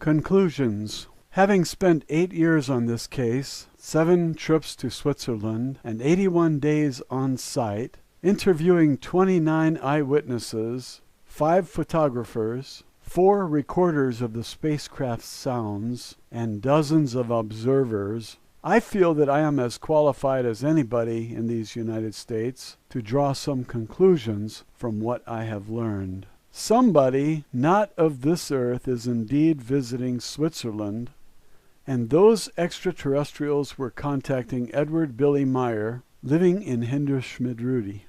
Conclusions. Having spent 8 years on this case, 7 trips to Switzerland, and 81 days on site, interviewing 29 eyewitnesses, 5 photographers, 4 recorders of the spacecraft's sounds, and dozens of observers, I feel that I am as qualified as anybody in these United States to draw some conclusions from what I have learned. Somebody not of this earth is indeed visiting Switzerland, and those extraterrestrials were contacting Edward Billy Meyer, living in Hinderschmidrudi.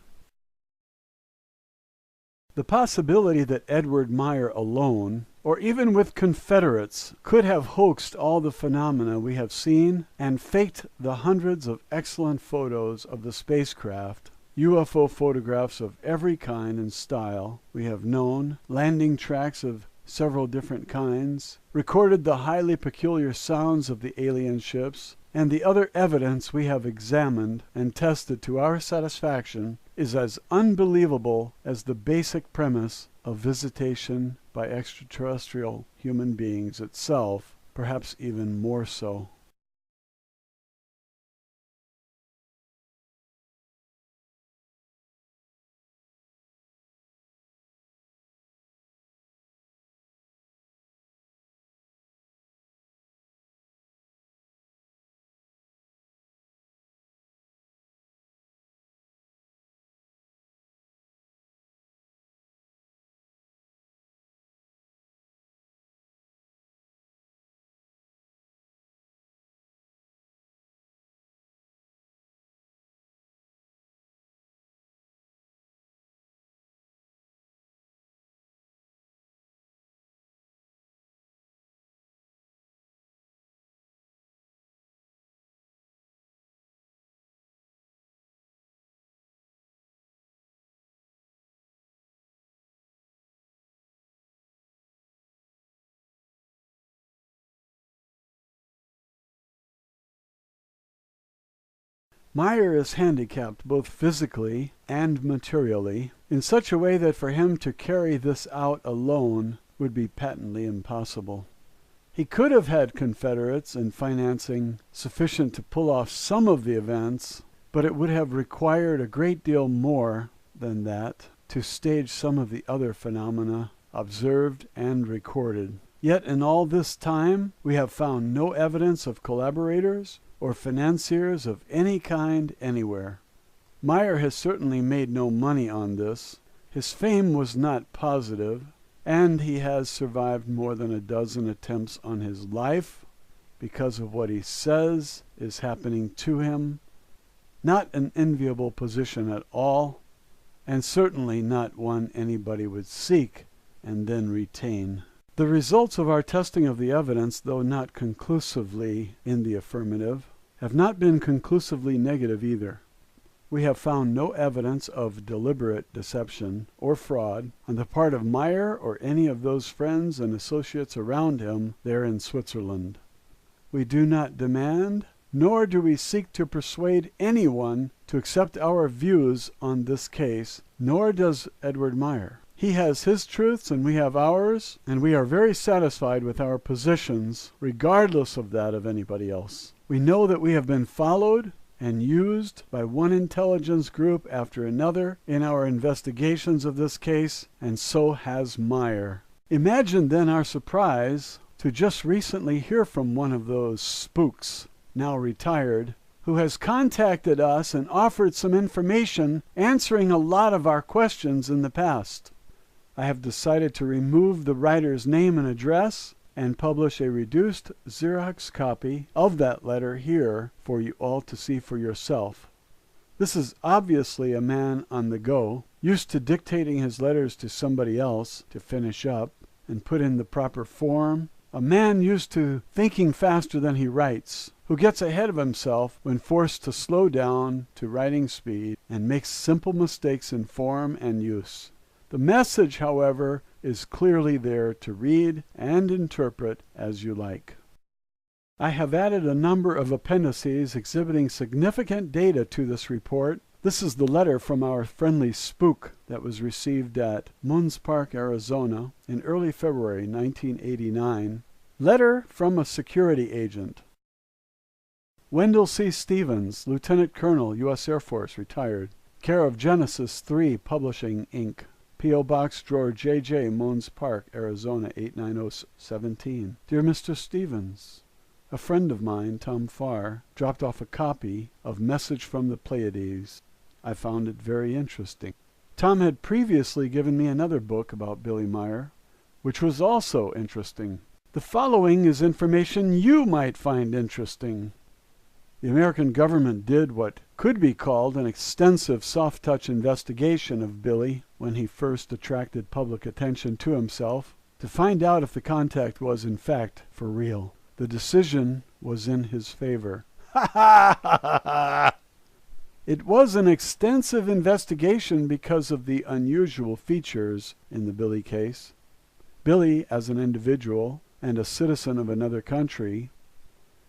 The possibility that Edward Meyer alone, or even with Confederates, could have hoaxed all the phenomena we have seen and faked the hundreds of excellent photos of the spacecraft, UFO photographs of every kind and style we have known, landing tracks of several different kinds, recorded the highly peculiar sounds of the alien ships, and the other evidence we have examined and tested to our satisfaction is as unbelievable as the basic premise of visitation by extraterrestrial human beings itself, perhaps even more so. Meyer is handicapped both physically and materially in such a way that for him to carry this out alone would be patently impossible. He could have had Confederates and financing sufficient to pull off some of the events, but it would have required a great deal more than that to stage some of the other phenomena observed and recorded. Yet in all this time we have found no evidence of collaborators or financiers of any kind anywhere. Meyer has certainly made no money on this. His fame was not positive, and he has survived more than a dozen attempts on his life because of what he says is happening to him. Not an enviable position at all, and certainly not one anybody would seek and then retain. The results of our testing of the evidence, though not conclusively in the affirmative, have not been conclusively negative either. We have found no evidence of deliberate deception or fraud on the part of Meyer or any of those friends and associates around him there in Switzerland. We do not demand, nor do we seek to persuade anyone to accept our views on this case, nor does Edward Meyer. He has his truths and we have ours, and we are very satisfied with our positions, regardless of that of anybody else. We know that we have been followed and used by one intelligence group after another in our investigations of this case, and so has Meyer. Imagine then our surprise to just recently hear from one of those spooks, now retired, who has contacted us and offered some information answering a lot of our questions in the past. I have decided to remove the writer's name and address and publish a reduced Xerox copy of that letter here for you all to see for yourself. This is obviously a man on the go, used to dictating his letters to somebody else to finish up and put in the proper form, a man used to thinking faster than he writes, who gets ahead of himself when forced to slow down to writing speed and makes simple mistakes in form and use. The message, however, is clearly there to read and interpret as you like. I have added a number of appendices exhibiting significant data to this report. This is the letter from our friendly spook that was received at Munz Park, Arizona in early February 1989. Letter from a security agent. Wendell C. Stevens, Lieutenant Colonel, U.S. Air Force, retired. Care of Genesis 3 Publishing, Inc. P.O. Box Drawer J.J. Mones Park, Arizona 89017. Dear Mr. Stevens, a friend of mine, Tom Farr, dropped off a copy of Message from the Pleiades. I found it very interesting. Tom had previously given me another book about Billy Meier, which was also interesting. The following is information you might find interesting. The American government did what could be called an extensive soft-touch investigation of Billy when he first attracted public attention to himself to find out if the contact was in fact for real. The decision was in his favor. Ha ha ha ha ha! It was an extensive investigation because of the unusual features in the Billy case. Billy, as an individual and a citizen of another country,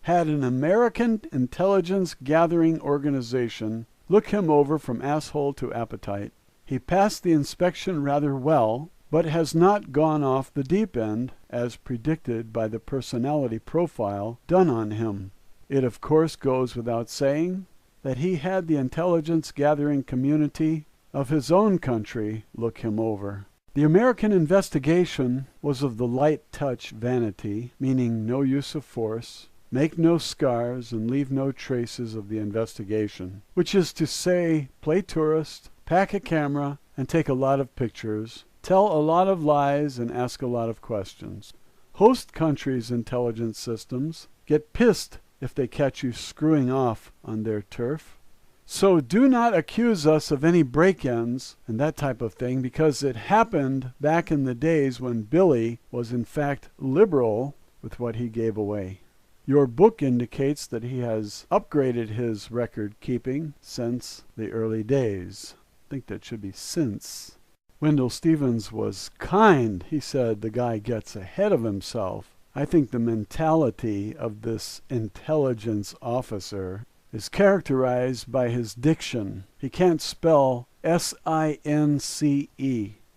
had an American intelligence gathering organization look him over from asshole to appetite. He passed the inspection rather well, but has not gone off the deep end as predicted by the personality profile done on him. It of course goes without saying that he had the intelligence gathering community of his own country look him over. The American investigation was of the light touch vanity, meaning no use of force, make no scars, and leave no traces of the investigation, which is to say, play tourist, pack a camera, and take a lot of pictures, tell a lot of lies, and ask a lot of questions. Host countries' intelligence systems get pissed if they catch you screwing off on their turf. So do not accuse us of any break-ins and that type of thing, because it happened back in the days when Billy was in fact liberal with what he gave away. Your book indicates that he has upgraded his record keeping since the early days. I think that should be since. Wendell Stevens was kind. He said the guy gets ahead of himself. I think the mentality of this intelligence officer is characterized by his diction. He can't spell S-I-N-C-E,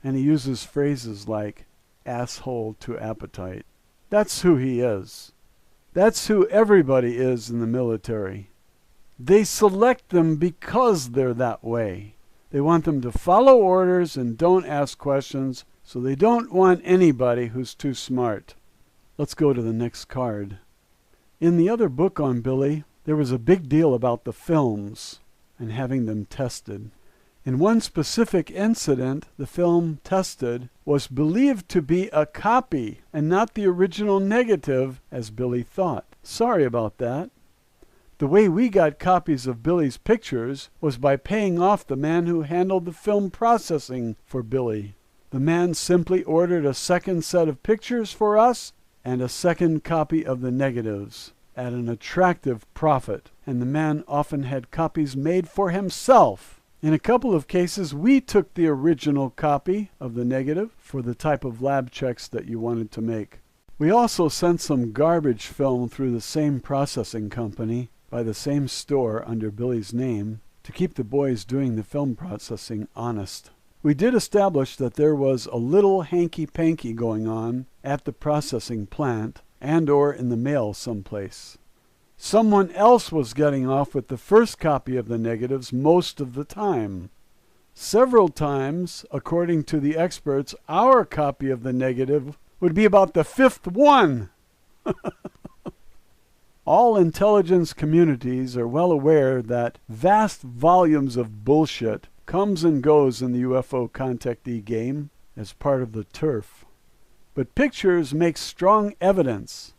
and he uses phrases like asshole to appetite. That's who he is. That's who everybody is in the military. They select them because they're that way. They want them to follow orders and don't ask questions, so they don't want anybody who's too smart. Let's go to the next card. In the other book on Billy, there was a big deal about the films and having them tested. In one specific incident, the film tested was believed to be a copy and not the original negative, as Billy thought. Sorry about that. The way we got copies of Billy's pictures was by paying off the man who handled the film processing for Billy. The man simply ordered a second set of pictures for us and a second copy of the negatives at an attractive profit, and the man often had copies made for himself. In a couple of cases, we took the original copy of the negative for the type of lab checks that you wanted to make. We also sent some garbage film through the same processing company by the same store under Billy's name to keep the boys doing the film processing honest. We did establish that there was a little hanky-panky going on at the processing plant and or in the mail someplace. Someone else was getting off with the first copy of the negatives most of the time. Several times, according to the experts, our copy of the negative would be about the fifth one. All intelligence communities are well aware that vast volumes of bullshit comes and goes in the UFO contactee game as part of the turf. But pictures make strong evidence,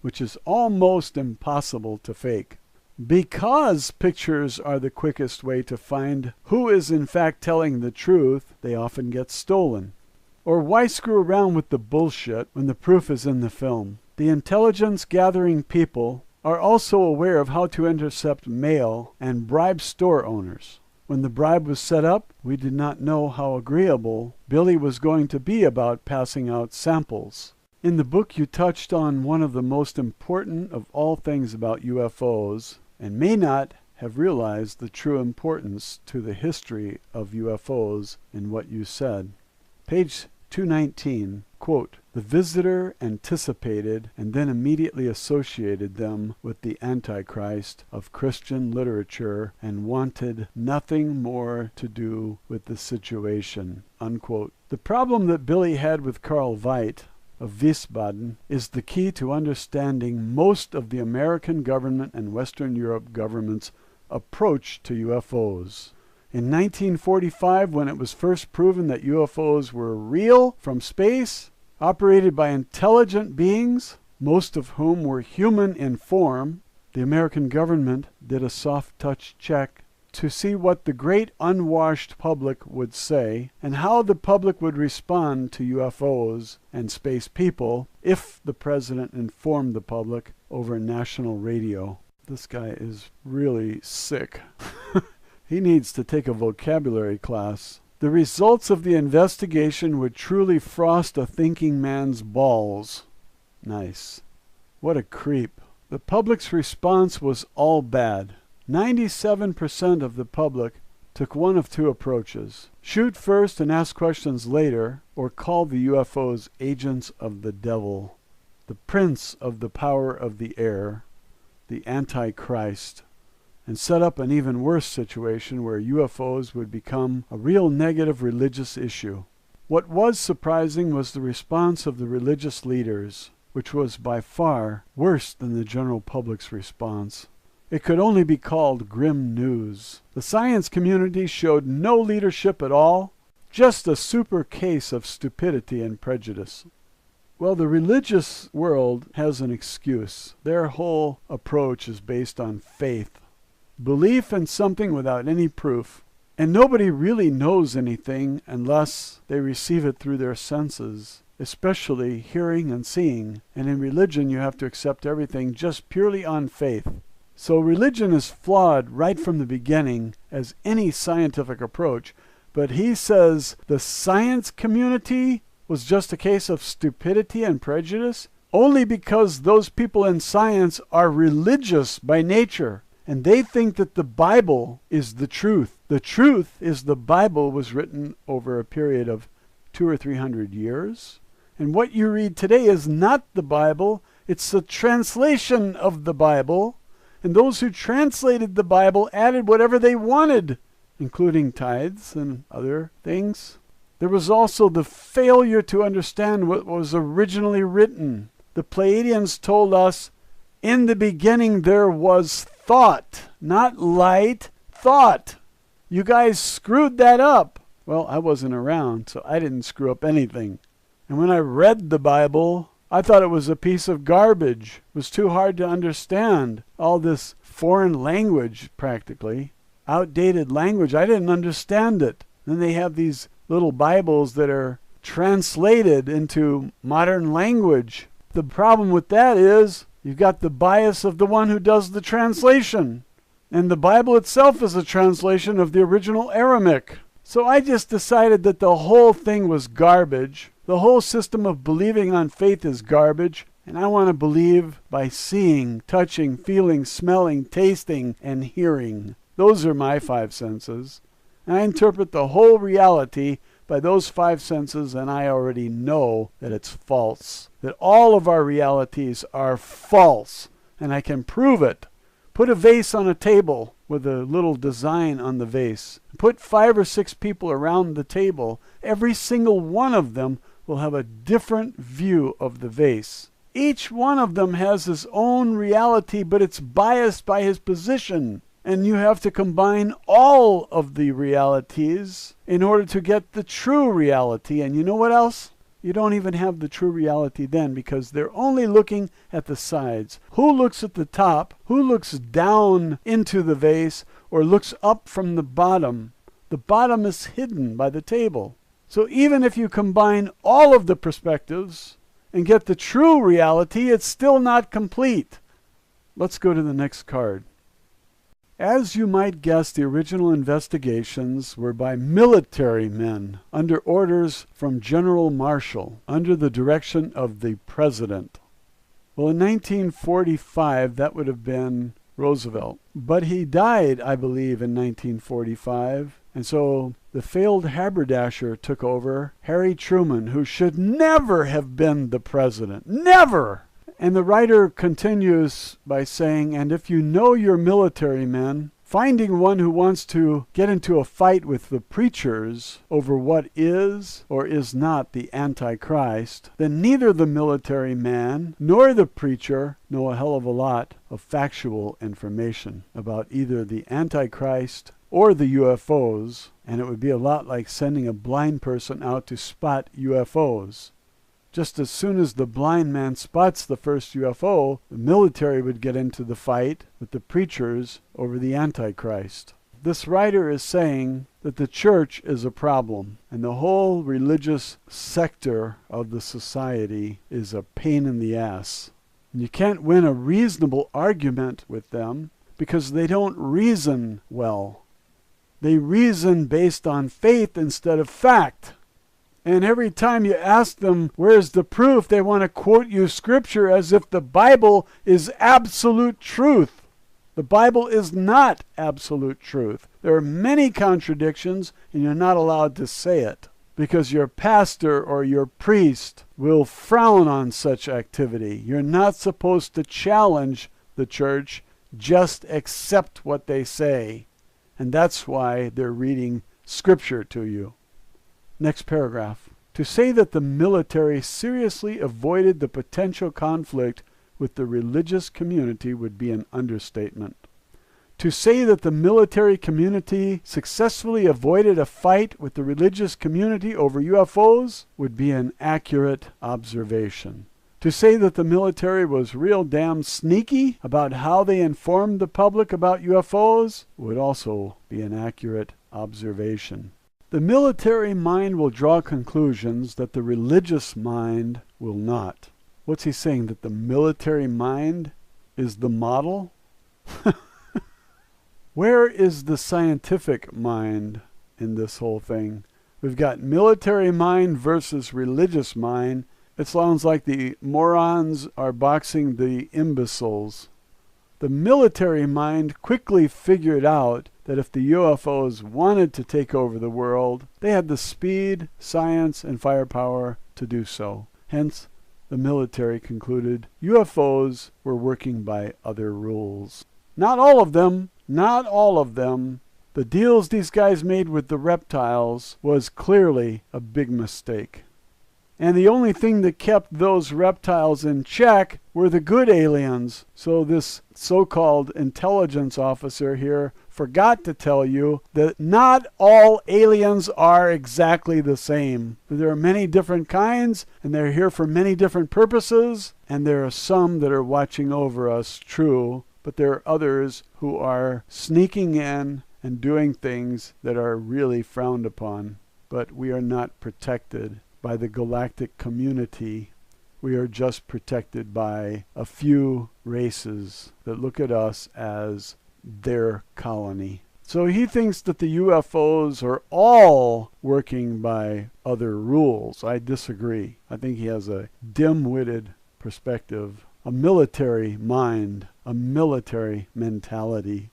which is almost impossible to fake. Because pictures are the quickest way to find who is in fact telling the truth, they often get stolen. Or why screw around with the bullshit when the proof is in the film? The intelligence gathering people are also aware of how to intercept mail and bribe store owners. When the bribe was set up, we did not know how agreeable Billy was going to be about passing out samples. In the book, you touched on one of the most important of all things about UFOs, and may not have realized the true importance to the history of UFOs in what you said. Page 219, Quote, "The visitor anticipated and then immediately associated them with the Antichrist of Christian literature and wanted nothing more to do with the situation." Unquote. The problem that Billy had with Karl Veit of Wiesbaden is the key to understanding most of the American government and Western Europe government's approach to UFOs. In 1945, when it was first proven that UFOs were real from space, operated by intelligent beings, most of whom were human in form, the American government did a soft-touch check to see what the great unwashed public would say and how the public would respond to UFOs and space people if the president informed the public over national radio. This guy is really sick. He needs to take a vocabulary class. The results of the investigation would truly frost a thinking man's balls. Nice. What a creep. The public's response was all bad. 97% of the public took one of two approaches: shoot first and ask questions later, or call the UFOs agents of the devil, the prince of the power of the air, the Antichrist, and set up an even worse situation where UFOs would become a real negative religious issue. What was surprising was the response of the religious leaders, which was by far worse than the general public's response. It could only be called grim news. The science community showed no leadership at all, just a super case of stupidity and prejudice. Well, the religious world has an excuse. Their whole approach is based on faith. Belief in something without any proof. And nobody really knows anything unless they receive it through their senses, especially hearing and seeing. And in religion, you have to accept everything just purely on faith. So religion is flawed right from the beginning, as any scientific approach. But he says the science community was just a case of stupidity and prejudice, only because those people in science are religious by nature. And they think that the Bible is the truth. The truth is the Bible was written over a period of 200 or 300 years. And what you read today is not the Bible. It's the translation of the Bible. And those who translated the Bible added whatever they wanted, including tithes and other things. There was also the failure to understand what was originally written. The Pleiadians told us, in the beginning there was thought, not light, thought. You guys screwed that up. Well, I wasn't around, so I didn't screw up anything. And when I read the Bible, I thought it was a piece of garbage. It was too hard to understand. All this foreign language, practically. Outdated language. I didn't understand it. Then they have these little Bibles that are translated into modern language. The problem with that is you've got the bias of the one who does the translation. And the Bible itself is a translation of the original Aramaic. So I just decided that the whole thing was garbage. The whole system of believing on faith is garbage. And I want to believe by seeing, touching, feeling, smelling, tasting, and hearing. Those are my five senses. And I interpret the whole reality by those five senses, and I already know that it's false. That all of our realities are false. And I can prove it. Put a vase on a table with a little design on the vase. Put 5 or 6 people around the table. Every single one of them will have a different view of the vase. Each one of them has his own reality, but it's biased by his position. And you have to combine all of the realities in order to get the true reality. And you know what else? You don't even have the true reality then, because they're only looking at the sides. Who looks at the top? Who looks down into the vase or looks up from the bottom? The bottom is hidden by the table. So even if you combine all of the perspectives and get the true reality, it's still not complete. Let's go to the next card. As you might guess, the original investigations were by military men under orders from General Marshall, under the direction of the president. Well, in 1945, that would have been Roosevelt. But he died, I believe, in 1945, And so the failed haberdasher took over, Harry Truman, who should never have been the president. Never! And the writer continues by saying, and if you know your military men, finding one who wants to get into a fight with the preachers over what is or is not the Antichrist, then neither the military man nor the preacher know a hell of a lot of factual information about either the Antichrist or the UFOs, and it would be a lot like sending a blind person out to spot UFOs. Just as soon as the blind man spots the first UFO, the military would get into the fight with the preachers over the Antichrist. This writer is saying that the church is a problem, and the whole religious sector of the society is a pain in the ass. And you can't win a reasonable argument with them because they don't reason well. They reason based on faith instead of fact. And every time you ask them, where's the proof, they want to quote you scripture as if the Bible is absolute truth. The Bible is not absolute truth. There are many contradictions, and you're not allowed to say it, because your pastor or your priest will frown on such activity. You're not supposed to challenge the church, just accept what they say. And that's why they're reading scripture to you. Next paragraph. To say that the military seriously avoided the potential conflict with the religious community would be an understatement. To say that the military community successfully avoided a fight with the religious community over UFOs would be an accurate observation. To say that the military was real damn sneaky about how they informed the public about UFOs would also be an accurate observation. The military mind will draw conclusions that the religious mind will not. What's he saying? That the military mind is the model? Where is the scientific mind in this whole thing? We've got military mind versus religious mind. It sounds like the morons are boxing the imbeciles. The military mind quickly figured out that if the UFOs wanted to take over the world, they had the speed, science, and firepower to do so. Hence, the military concluded UFOs were working by other rules. Not all of them. Not all of them. The deals these guys made with the reptiles was clearly a big mistake. And the only thing that kept those reptiles in check were the good aliens. So this so-called intelligence officer here forgot to tell you that not all aliens are exactly the same. There are many different kinds, and they're here for many different purposes, and there are some that are watching over us, true, but there are others who are sneaking in and doing things that are really frowned upon. But we are not protected by the galactic community. We are just protected by a few races that look at us as their colony. So he thinks that the UFOs are all working by other rules. I disagree. I think he has a dim-witted perspective, a military mind, a military mentality.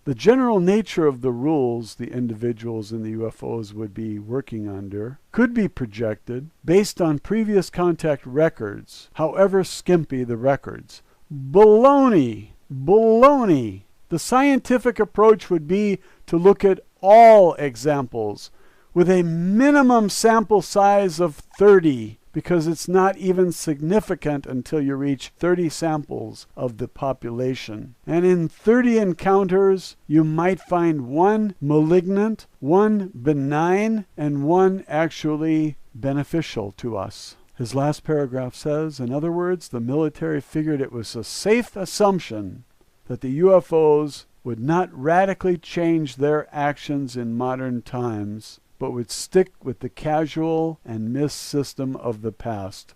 The general nature of the rules the individuals in the UFOs would be working under could be projected based on previous contact records, however skimpy the records. Baloney! Baloney! The scientific approach would be to look at all examples with a minimum sample size of 30, because it's not even significant until you reach 30 samples of the population. And in 30 encounters, you might find one malignant, one benign, and one actually beneficial to us. His last paragraph says, in other words, the military figured it was a safe assumption that the UFOs would not radically change their actions in modern times, but would stick with the casual and missed system of the past.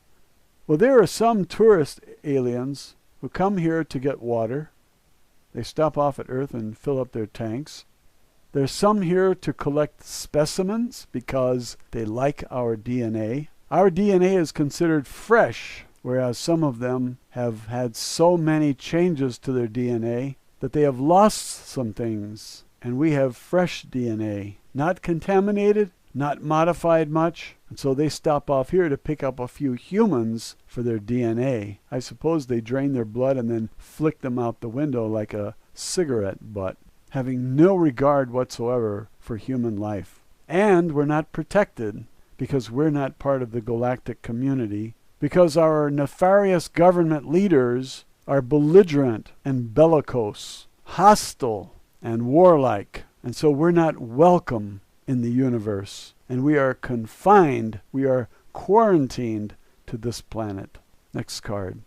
Well, there are some tourist aliens who come here to get water. They stop off at Earth and fill up their tanks. There's some here to collect specimens because they like our DNA. Our DNA is considered fresh, whereas some of them have had so many changes to their DNA that they have lost some things. and we have fresh DNA, not contaminated, not modified much. And so they stop off here to pick up a few humans for their DNA. I suppose they drain their blood and then flick them out the window like a cigarette butt, having no regard whatsoever for human life. And we're not protected because we're not part of the galactic community, because our nefarious government leaders are belligerent and bellicose, hostile and warlike, and so we're not welcome in the universe, and we are confined, we are quarantined to this planet. Next card.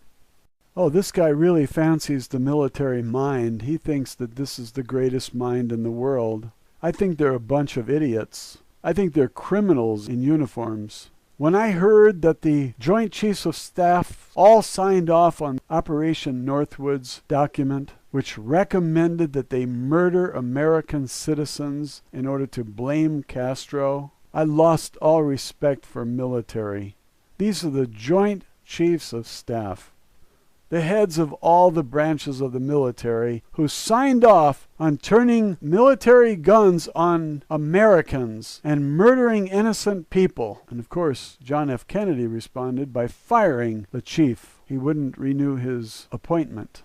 Oh, this guy really fancies the military mind. He thinks that this is the greatest mind in the world. I think they're a bunch of idiots. I think they're criminals in uniforms. When I heard that the Joint Chiefs of Staff all signed off on Operation Northwood's document, which recommended that they murder American citizens in order to blame Castro, I lost all respect for military. These are the Joint Chiefs of Staff, the heads of all the branches of the military, who signed off on turning military guns on Americans and murdering innocent people. And of course, John F. Kennedy responded by firing the chief. He wouldn't renew his appointment.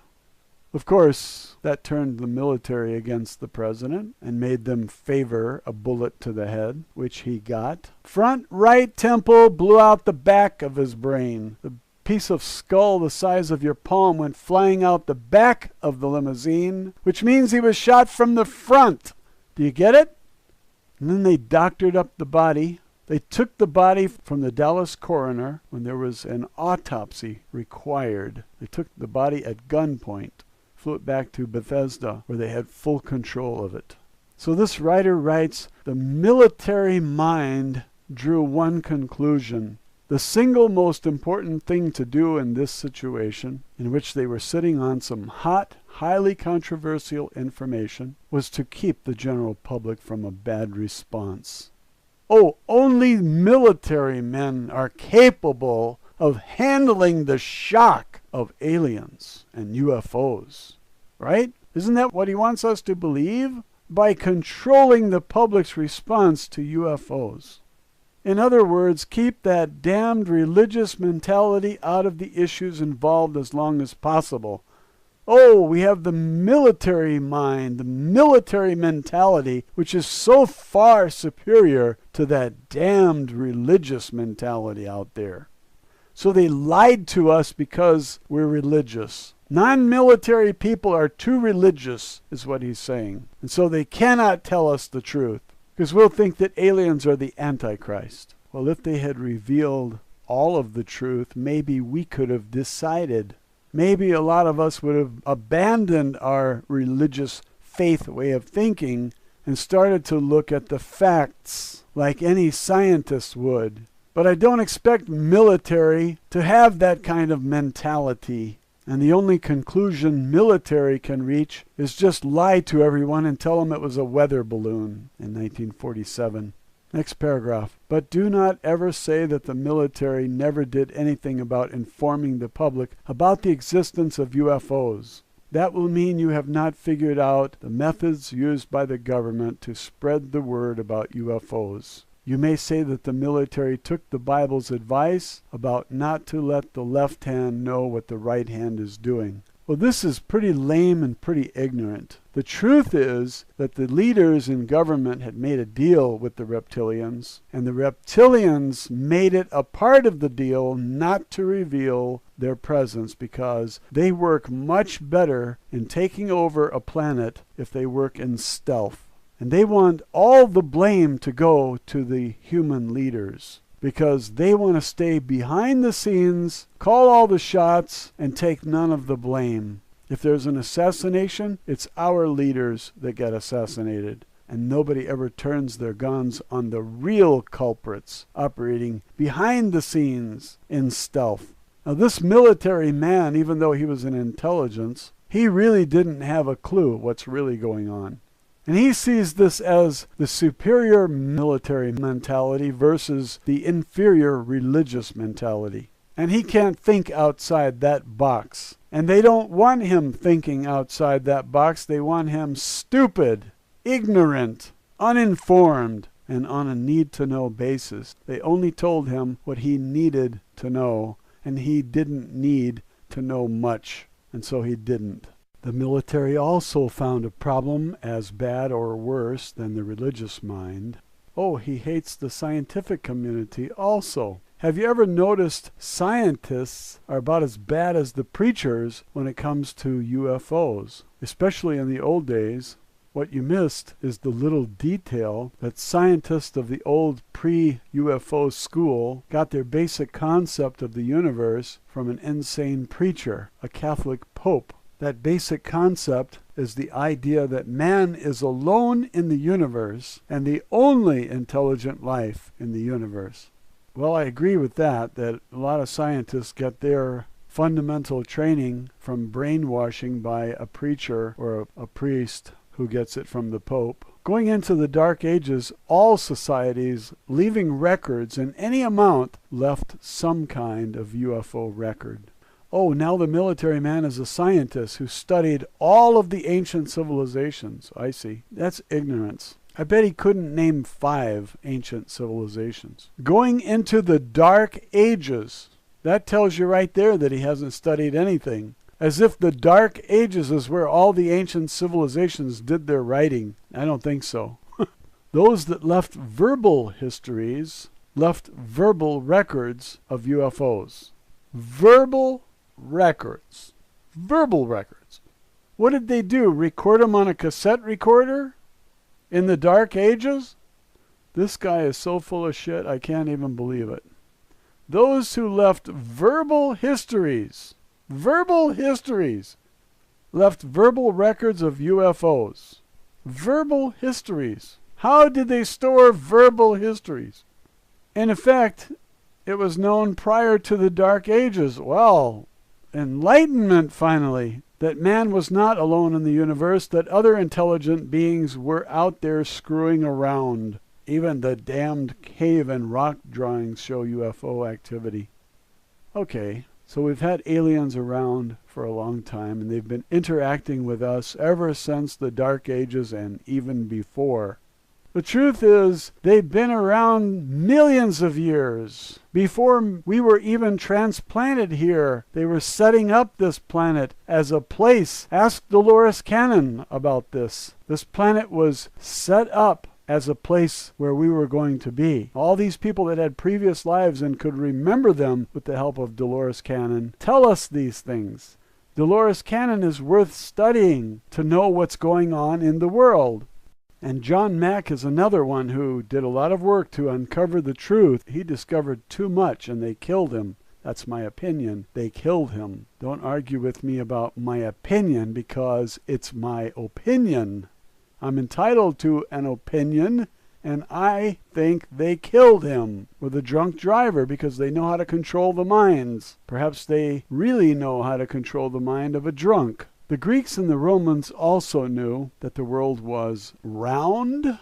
Of course, that turned the military against the president and made them favor a bullet to the head, which he got. Front right temple blew out the back of his brain. The piece of skull the size of your palm went flying out the back of the limousine, which means he was shot from the front. Do you get it? And then they doctored up the body. They took the body from the Dallas coroner when there was an autopsy required. They took the body at gunpoint, flew it back to Bethesda, where they had full control of it. So this writer writes, the military mind drew one conclusion. The single most important thing to do in this situation, in which they were sitting on some hot, highly controversial information, was to keep the general public from a bad response. Oh, only military men are capable of handling the shock of aliens and UFOs, right? Isn't that what he wants us to believe? By controlling the public's response to UFOs. In other words, keep that damned religious mentality out of the issues involved as long as possible. Oh, we have the military mind, the military mentality, which is so far superior to that damned religious mentality out there. So they lied to us because we're religious. Non-military people are too religious, is what he's saying. And so they cannot tell us the truth, because we'll think that aliens are the Antichrist. Well, if they had revealed all of the truth, maybe we could have decided. Maybe a lot of us would have abandoned our religious faith way of thinking and started to look at the facts like any scientist would. But I don't expect military to have that kind of mentality. And the only conclusion military can reach is just lie to everyone and tell them it was a weather balloon in 1947. Next paragraph. But do not ever say that the military never did anything about informing the public about the existence of UFOs. That will mean you have not figured out the methods used by the government to spread the word about UFOs. You may say that the military took the Bible's advice about not to let the left hand know what the right hand is doing. Well, this is pretty lame and pretty ignorant. The truth is that the leaders in government had made a deal with the reptilians, and the reptilians made it a part of the deal not to reveal their presence because they work much better in taking over a planet if they work in stealth. And they want all the blame to go to the human leaders because they want to stay behind the scenes, call all the shots, and take none of the blame. If there's an assassination, it's our leaders that get assassinated. And nobody ever turns their guns on the real culprits operating behind the scenes in stealth. Now, this military man, even though he was in intelligence, he really didn't have a clue what's really going on. And he sees this as the superior military mentality versus the inferior religious mentality. And he can't think outside that box. And they don't want him thinking outside that box. They want him stupid. ignorant, uninformed, and on a need-to-know basis. They only told him what he needed to know, and he didn't need to know much, and so he didn't. The military also found a problem as bad or worse than the religious mind. Oh, he hates the scientific community also. Have you ever noticed scientists are about as bad as the preachers when it comes to UFOs? Especially in the old days. What you missed is the little detail that scientists of the old pre-UFO school got their basic concept of the universe from an insane preacher, a Catholic pope. That basic concept is the idea that man is alone in the universe and the only intelligent life in the universe. Well, I agree with that a lot of scientists get their fundamental training from brainwashing by a preacher or a priest who gets it from the Pope. Going into the Dark Ages, all societies leaving records in any amount left some kind of UFO record. Oh, now the military man is a scientist who studied all of the ancient civilizations. I see. That's ignorance. I bet he couldn't name 5 ancient civilizations. Going into the Dark Ages, that tells you right there that he hasn't studied anything. As if the Dark Ages is where all the ancient civilizations did their writing. I don't think so. Those that left verbal histories left verbal records of UFOs. Verbal records. Verbal records. What did they do? Record them on a cassette recorder? In the Dark Ages? This guy is so full of shit, I can't even believe it. Those who left verbal histories, left verbal records of UFOs. Verbal histories. How did they store verbal histories? In effect, it was known prior to the Dark Ages. Well, enlightenment finally. That man was not alone in the universe, that other intelligent beings were out there screwing around. Even the damned cave and rock drawings show UFO activity. Okay, so we've had aliens around for a long time, and they've been interacting with us ever since the Dark Ages and even before. The truth is, they've been around millions of years. Before we were even transplanted here, they were setting up this planet as a place. Ask Dolores Cannon about this. This planet was set up as a place where we were going to be. All these people that had previous lives and could remember them with the help of Dolores Cannon tell us these things. Dolores Cannon is worth studying to know what's going on in the world. And John Mack is another one who did a lot of work to uncover the truth. He discovered too much and they killed him. That's my opinion. They killed him. Don't argue with me about my opinion because it's my opinion. I'm entitled to an opinion, and I think they killed him with a drunk driver because they know how to control the minds. Perhaps they really know how to control the mind of a drunk. The Greeks and the Romans also knew that the world was round.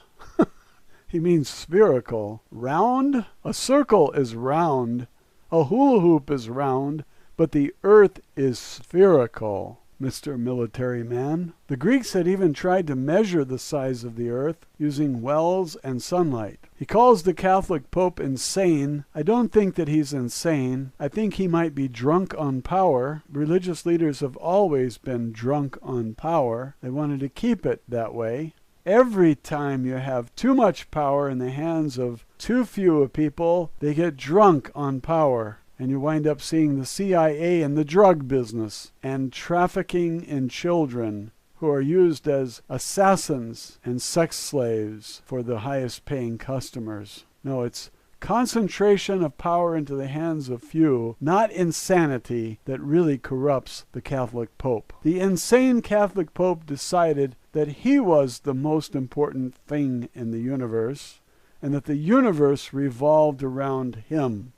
He means spherical. Round? A circle is round. A hula hoop is round. But the earth is spherical, Mr. Military Man. The Greeks had even tried to measure the size of the earth using wells and sunlight. He calls the Catholic Pope insane. I don't think that he's insane. I think he might be drunk on power. Religious leaders have always been drunk on power. They wanted to keep it that way. Every time you have too much power in the hands of too few people, they get drunk on power. And you wind up seeing the CIA in the drug business and trafficking in children who are used as assassins and sex slaves for the highest paying customers. No, it's concentration of power into the hands of few, not insanity, that really corrupts the Catholic Pope. The insane Catholic Pope decided that he was the most important thing in the universe and that the universe revolved around him.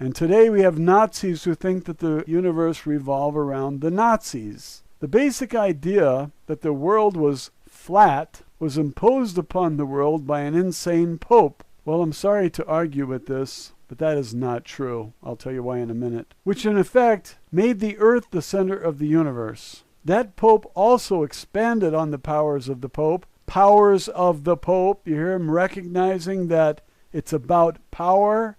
And today we have Nazis who think that the universe revolves around the Nazis. The basic idea that the world was flat was imposed upon the world by an insane pope. Well, I'm sorry to argue with this, but that is not true. I'll tell you why in a minute. Which in effect made the earth the center of the universe. That pope also expanded on the powers of the pope powers of the Pope. You hear him recognizing that it's about power.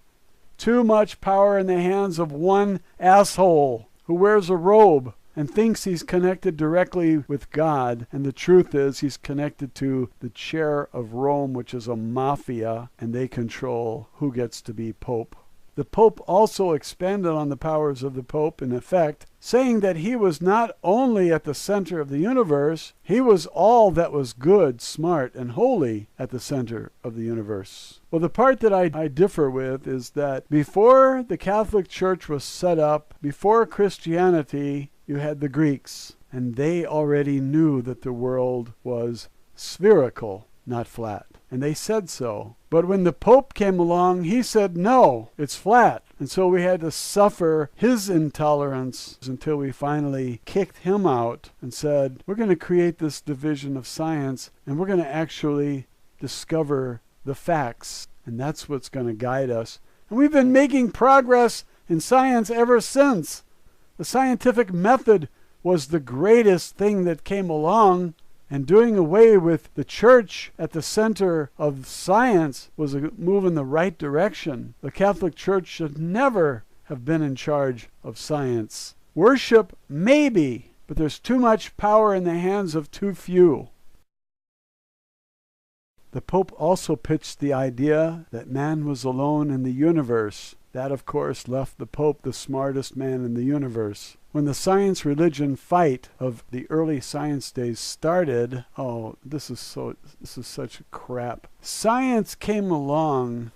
Too much power in the hands of one asshole who wears a robe and thinks he's connected directly with God. And the truth is he's connected to the chair of Rome, which is a mafia, and they control who gets to be Pope. The Pope also expanded on the powers of the Pope, in effect, saying that he was not only at the center of the universe, he was all that was good, smart, and holy at the center of the universe. Well, the part that I differ with is that before the Catholic Church was set up, before Christianity, you had the Greeks, and they already knew that the world was spherical, not flat. And they said so. But when the Pope came along, he said, no, it's flat. And so we had to suffer his intolerance until we finally kicked him out and said, we're going to create this division of science, and we're going to actually discover the facts. And that's what's going to guide us. And we've been making progress in science ever since. The scientific method was the greatest thing that came along. And doing away with the church at the center of science was a move in the right direction. The Catholic Church should never have been in charge of science. Worship, maybe, but there's too much power in the hands of too few. The Pope also pitched the idea that man was alone in the universe. That, of course, left the Pope the smartest man in the universe. When the science-religion fight of the early science days started, this is such crap. Science came along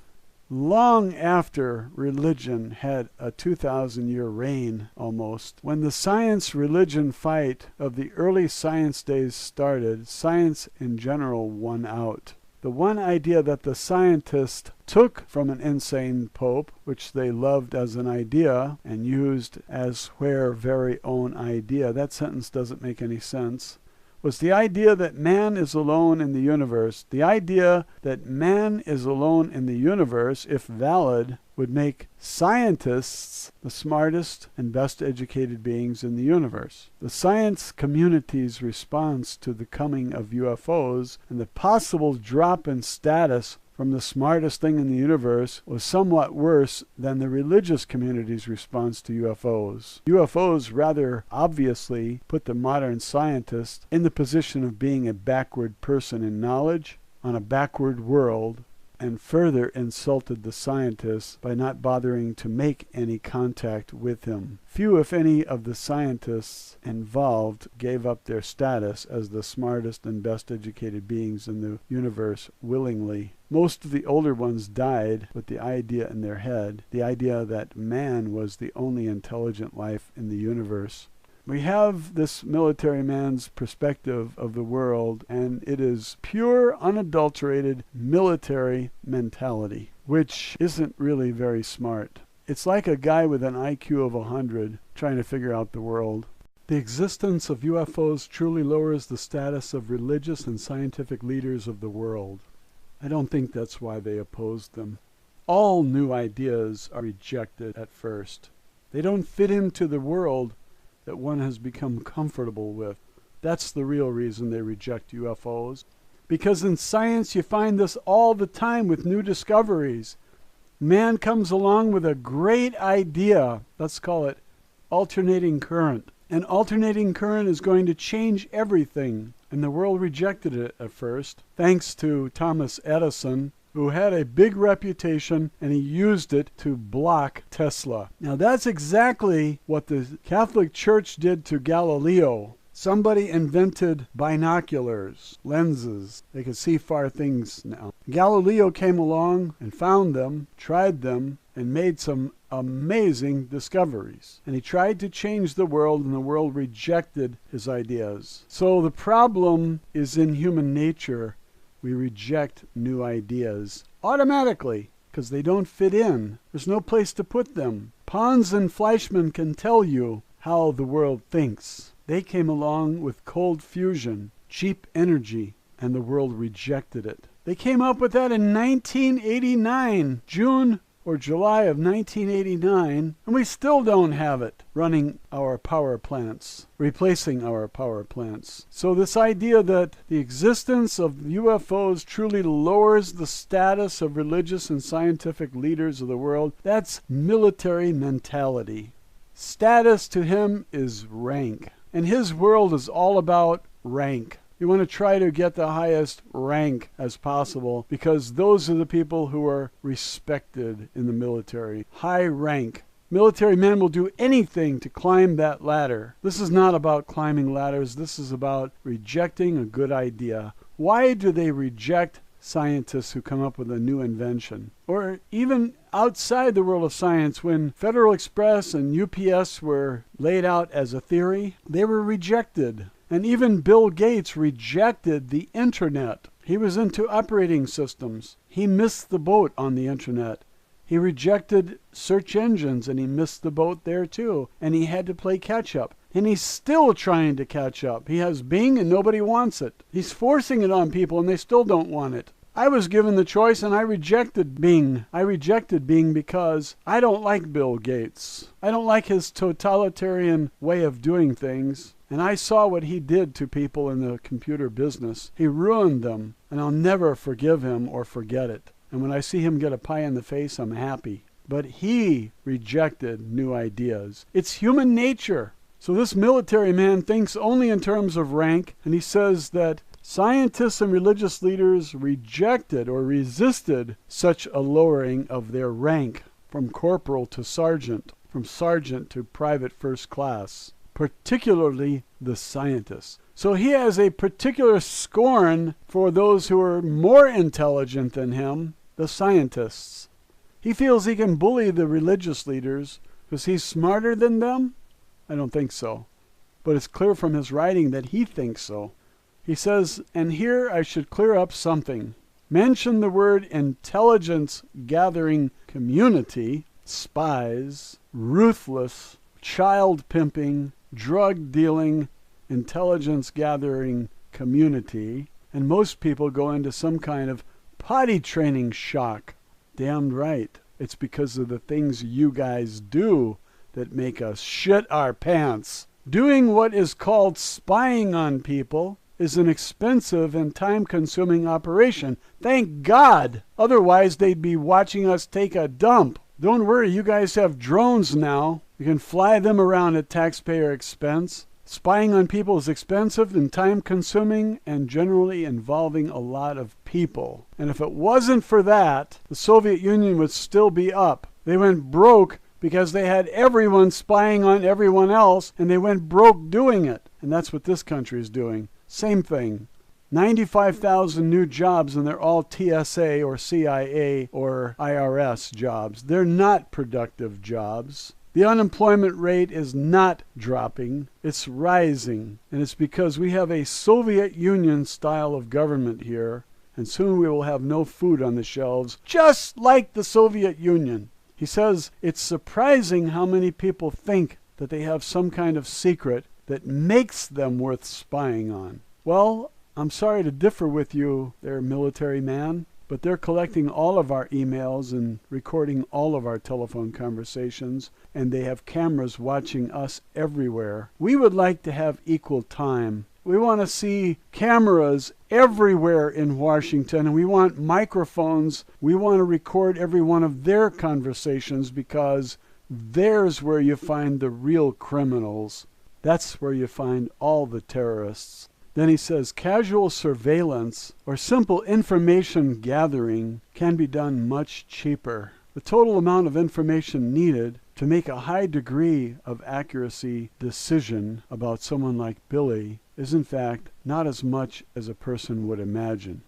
long after religion had a 2,000-year reign almost. When the science-religion fight of the early science days started, science in general won out. The one idea that the scientists took from an insane pope, which they loved as an idea and used as their very own idea, that sentence doesn't make any sense, was the idea that man is alone in the universe. The idea that man is alone in the universe, if valid, would make scientists the smartest and best educated beings in the universe. The science community's response to the coming of UFOs and the possible drop in status from the smartest thing in the universe was somewhat worse than the religious community's response to UFOs. UFOs rather obviously put the modern scientist in the position of being a backward person in knowledge on a backward world, and further insulted the scientists by not bothering to make any contact with him. Few, if any, of the scientists involved gave up their status as the smartest and best educated beings in the universe willingly. Most of the older ones died with the idea in their head, the idea that man was the only intelligent life in the universe. We have this military man's perspective of the world, and it is pure, unadulterated military mentality, which isn't really very smart. It's like a guy with an IQ of 100 trying to figure out the world. The existence of UFOs truly lowers the status of religious and scientific leaders of the world. I don't think that's why they opposed them. All new ideas are rejected at first. They don't fit into the world that one has become comfortable with. That's the real reason they reject UFOs. Because in science you find this all the time with new discoveries. Man comes along with a great idea, let's call it alternating current. And alternating current is going to change everything. And the world rejected it at first, thanks to Thomas Edison, who had a big reputation, and he used it to block Tesla. Now that's exactly what the Catholic Church did to Galileo. Somebody invented binoculars, lenses. They could see far things now. Galileo came along and found them, tried them, and made some amazing discoveries. And he tried to change the world, and the world rejected his ideas. So the problem is in human nature. We reject new ideas automatically because they don't fit in. There's no place to put them. Pons and Fleischmann can tell you how the world thinks. They came along with cold fusion, cheap energy, and the world rejected it. They came up with that in 1989, June or July of 1989, and we still don't have it running our power plants, replacing our power plants. So this idea that the existence of UFOs truly lowers the status of religious and scientific leaders of the world, that's military mentality. Status to him is rank, and his world is all about rank. You want to try to get the highest rank as possible because those are the people who are respected in the military. High rank. Military men will do anything to climb that ladder. This is not about climbing ladders. This is about rejecting a good idea. Why do they reject scientists who come up with a new invention? Or even outside the world of science, when Federal Express and UPS were laid out as a theory, they were rejected. And even Bill Gates rejected the internet. He was into operating systems. He missed the boat on the internet. He rejected search engines, and he missed the boat there too. And he had to play catch up. And he's still trying to catch up. He has Bing and nobody wants it. He's forcing it on people and they still don't want it. I was given the choice and I rejected Bing. I rejected Bing because I don't like Bill Gates. I don't like his totalitarian way of doing things. And I saw what he did to people in the computer business. He ruined them, and I'll never forgive him or forget it. And when I see him get a pie in the face, I'm happy. But he rejected new ideas. It's human nature. So this military man thinks only in terms of rank, and he says that scientists and religious leaders rejected or resisted such a lowering of their rank from corporal to sergeant, from sergeant to private first class. Particularly the scientists. So he has a particular scorn for those who are more intelligent than him, the scientists. He feels he can bully the religious leaders because he's smarter than them? I don't think so. But it's clear from his writing that he thinks so. He says, and here I should clear up something. Mention the word intelligence gathering community, spies, ruthless, child pimping, drug dealing, intelligence gathering community, and most people go into some kind of potty training shock. Damned right. It's because of the things you guys do that make us shit our pants. Doing what is called spying on people is an expensive and time-consuming operation. Thank God! Otherwise they'd be watching us take a dump. Don't worry, you guys have drones now. You can fly them around at taxpayer expense. Spying on people is expensive and time-consuming and generally involving a lot of people. And if it wasn't for that, the Soviet Union would still be up. They went broke because they had everyone spying on everyone else, and they went broke doing it. And that's what this country is doing. Same thing. 95,000 new jobs, and they're all TSA or CIA or IRS jobs. They're not productive jobs. The unemployment rate is not dropping, it's rising, and it's because we have a Soviet Union style of government here, and soon we will have no food on the shelves, just like the Soviet Union. He says it's surprising how many people think that they have some kind of secret that makes them worth spying on. Well, I'm sorry to differ with you there, military man, but they're collecting all of our emails and recording all of our telephone conversations, and they have cameras watching us everywhere. We would like to have equal time. We want to see cameras everywhere in Washington, and we want microphones. We want to record every one of their conversations because there's where you find the real criminals. That's where you find all the terrorists. Then he says casual surveillance or simple information gathering can be done much cheaper. The total amount of information needed to make a high degree of accuracy decision about someone like Billy is in fact not as much as a person would imagine.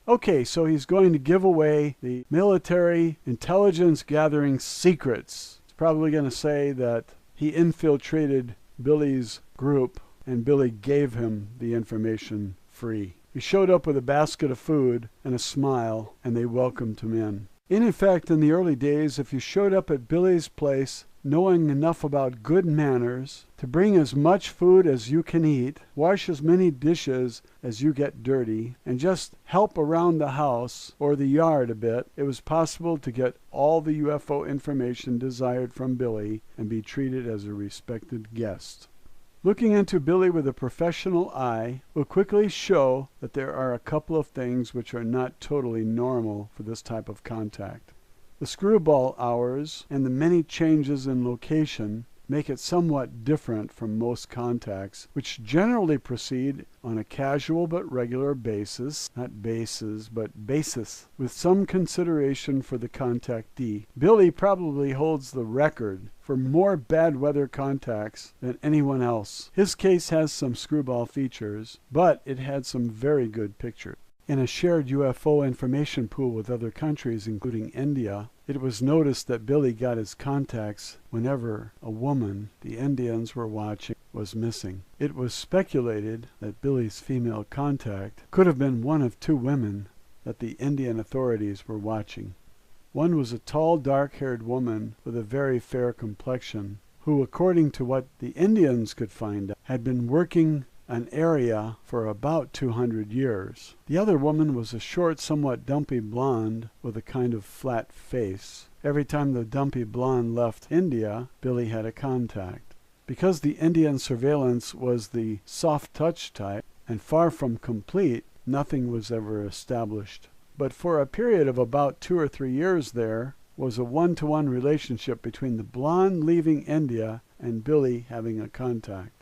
Okay, so he's going to give away the military intelligence gathering secrets. He's probably going to say that he infiltrated Billy's group and Billy gave him the information free. He showed up with a basket of food and a smile, and they welcomed him in. In fact, in the early days, if you showed up at Billy's place knowing enough about good manners, to bring as much food as you can eat, wash as many dishes as you get dirty, and just help around the house or the yard a bit, it was possible to get all the UFO information desired from Billy and be treated as a respected guest. Looking into Billy with a professional eye will quickly show that there are a couple of things which are not totally normal for this type of contact. The screwball hours and the many changes in location make it somewhat different from most contacts, which generally proceed on a casual but regular basis, not bases, but basis, with some consideration for the contactee. Billy probably holds the record for more bad weather contacts than anyone else. His case has some screwball features, but it had some very good pictures. In a shared UFO information pool with other countries, including India, it was noticed that Billy got his contacts whenever a woman the Indians were watching was missing. It was speculated that Billy's female contact could have been one of two women that the Indian authorities were watching. One was a tall, dark-haired woman with a very fair complexion, who, according to what the Indians could find out, had been working an area for about 200 years. The other woman was a short, somewhat dumpy blonde with a kind of flat face. Every time the dumpy blonde left India, Billy had a contact. Because the Indian surveillance was the soft-touch type and far from complete, nothing was ever established. But for a period of about 2 or 3 years there was a one-to-one relationship between the blonde leaving India and Billy having a contact.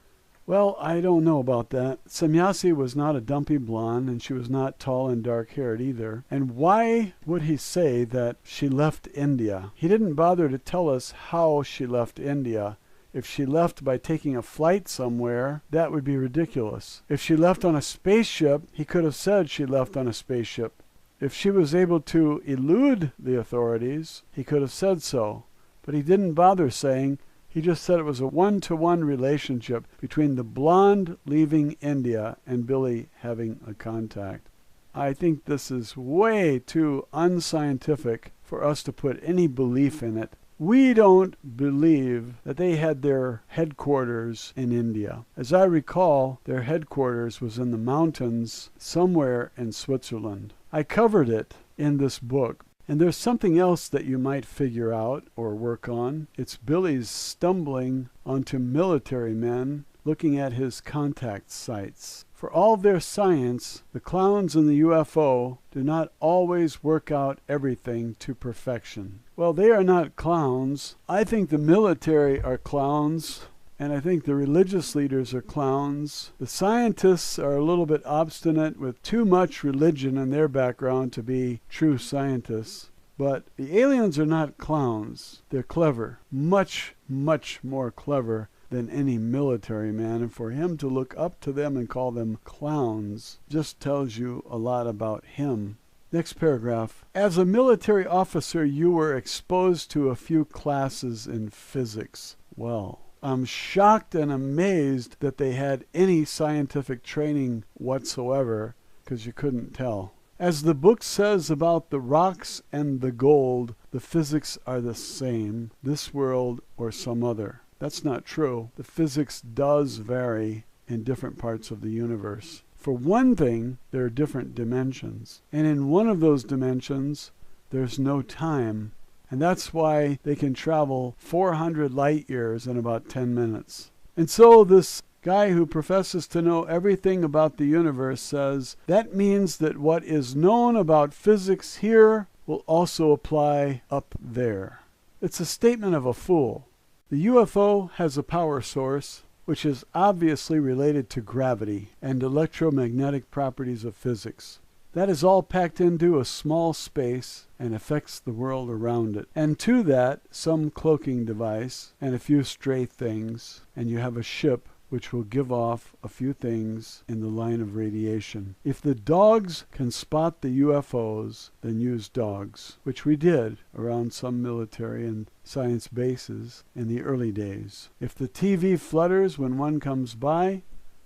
Well, I don't know about that. Semyasi was not a dumpy blonde, and she was not tall and dark-haired either. And why would he say that she left India? He didn't bother to tell us how she left India. If she left by taking a flight somewhere, that would be ridiculous. If she left on a spaceship, he could have said she left on a spaceship. If she was able to elude the authorities, he could have said so. But he didn't bother saying. He just said it was a one-to-one relationship between the blonde leaving India and Billy having a contact. I think this is way too unscientific for us to put any belief in it. We don't believe that they had their headquarters in India. As I recall, their headquarters was in the mountains somewhere in Switzerland. I covered it in this book. And there's something else that you might figure out or work on. It's Billy's stumbling onto military men looking at his contact sites. For all their science, the clowns in the UFO do not always work out everything to perfection. Well, they are not clowns. I think the military are clowns. And I think the religious leaders are clowns. The scientists are a little bit obstinate with too much religion in their background to be true scientists. But the aliens are not clowns. They're clever. Much, much more clever than any military man. And for him to look up to them and call them clowns just tells you a lot about him. Next paragraph. As a military officer, you were exposed to a few classes in physics. Well, I'm shocked and amazed that they had any scientific training whatsoever, because you couldn't tell. As the book says about the rocks and the gold, the physics are the same, this world or some other. That's not true. The physics does vary in different parts of the universe. For one thing, there are different dimensions. And in one of those dimensions, there's no time. And that's why they can travel 400 light years in about 10 minutes. And so this guy who professes to know everything about the universe says that means that what is known about physics here will also apply up there. It's a statement of a fool. The UFO has a power source which is obviously related to gravity and electromagnetic properties of physics. That is all packed into a small space and affects the world around it. And to that, some cloaking device and a few stray things, and you have a ship which will give off a few things in the line of radiation. If the dogs can spot the UFOs, then use dogs, which we did around some military and science bases in the early days. If the TV flutters when one comes by,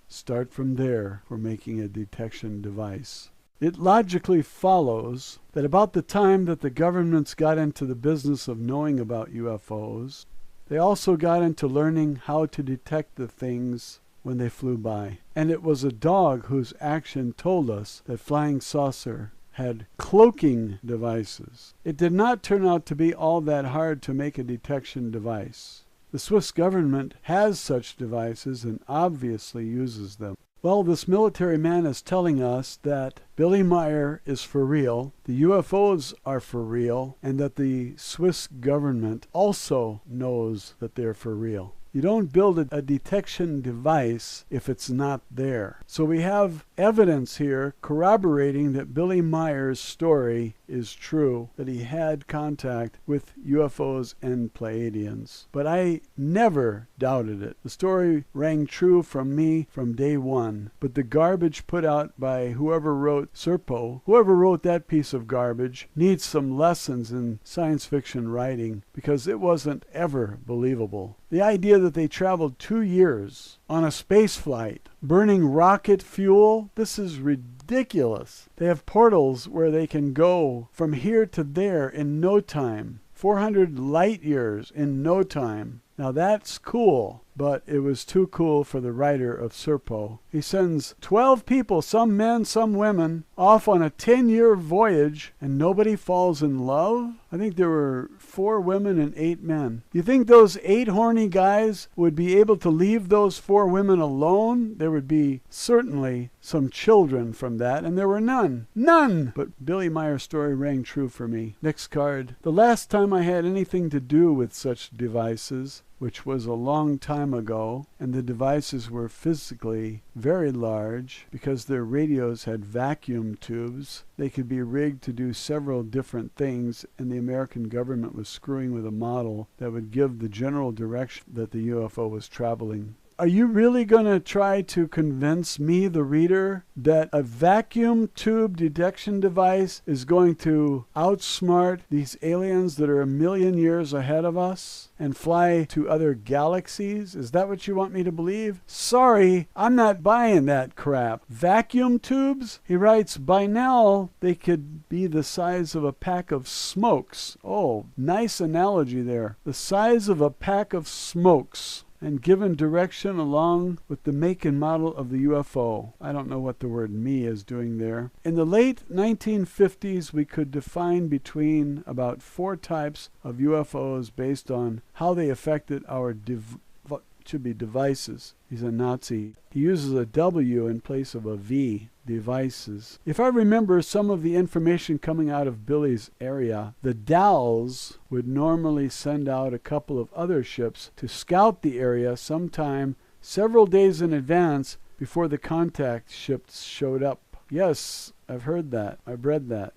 start from there for making a detection device. It logically follows that about the time that the governments got into the business of knowing about UFOs, They also got into learning how to detect the things when they flew by. And it was a dog whose action told us that flying saucer had cloaking devices. It did not turn out to be all that hard to make a detection device. The Swiss government has such devices and obviously uses them. Well, this military man is telling us that Billy Meier is for real, the UFOs are for real, and that the Swiss government also knows that they're for real. You don't build a detection device if it's not there. So we have evidence here corroborating that Billy Meier's story is true, that he had contact with UFOs and Pleiadians. But I never doubted it. The story rang true from me from day one. But the garbage put out by whoever wrote Serpo, whoever wrote that piece of garbage, needs some lessons in science fiction writing, because it wasn't ever believable. The idea that they traveled 2 years on a space flight, burning rocket fuel, this is ridiculous. They have portals where they can go from here to there in no time. 400 light years in no time. Now that's cool, but it was too cool for the writer of Serpo. He sends 12 people, some men, some women, off on a 10-year voyage, and nobody falls in love? I think there were 4 women and 8 men. You think those 8 horny guys would be able to leave those 4 women alone? There would be certainly some children from that, and there were none. None! But Billy Meier's story rang true for me. Next card. The last time I had anything to do with such devices, which was a long time ago, and the devices were physically very large because their radios had vacuum tubes. They could be rigged to do several different things, and the American government was screwing with a model that would give the general direction that the UFO was traveling. Are you really going to try to convince me, the reader, that a vacuum tube detection device is going to outsmart these aliens that are 1 million years ahead of us and fly to other galaxies? Is that what you want me to believe? Sorry, I'm not buying that crap. Vacuum tubes? He writes, by now they could be the size of a pack of smokes. Oh, nice analogy there. The size of a pack of smokes, and given direction along with the make and model of the UFO. I don't know what the word "me" is doing there. In the late 1950s, we could define between about 4 types of UFOs based on how they affected our devices. He's a Nazi. He uses a W in place of a V. Devices. If I remember some of the information coming out of Billy's area, the Dalles would normally send out a couple of other ships to scout the area sometime several days in advance before the contact ships showed up. Yes, I've heard that. I've read that.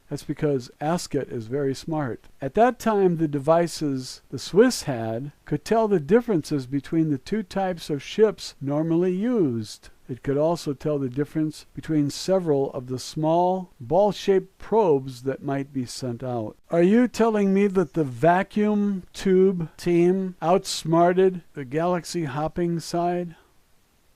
That's because Ascot is very smart. At that time, the devices the Swiss had could tell the differences between the 2 types of ships normally used. It could also tell the difference between several of the small, ball-shaped probes that might be sent out. Are you telling me that the vacuum tube team outsmarted the galaxy-hopping side?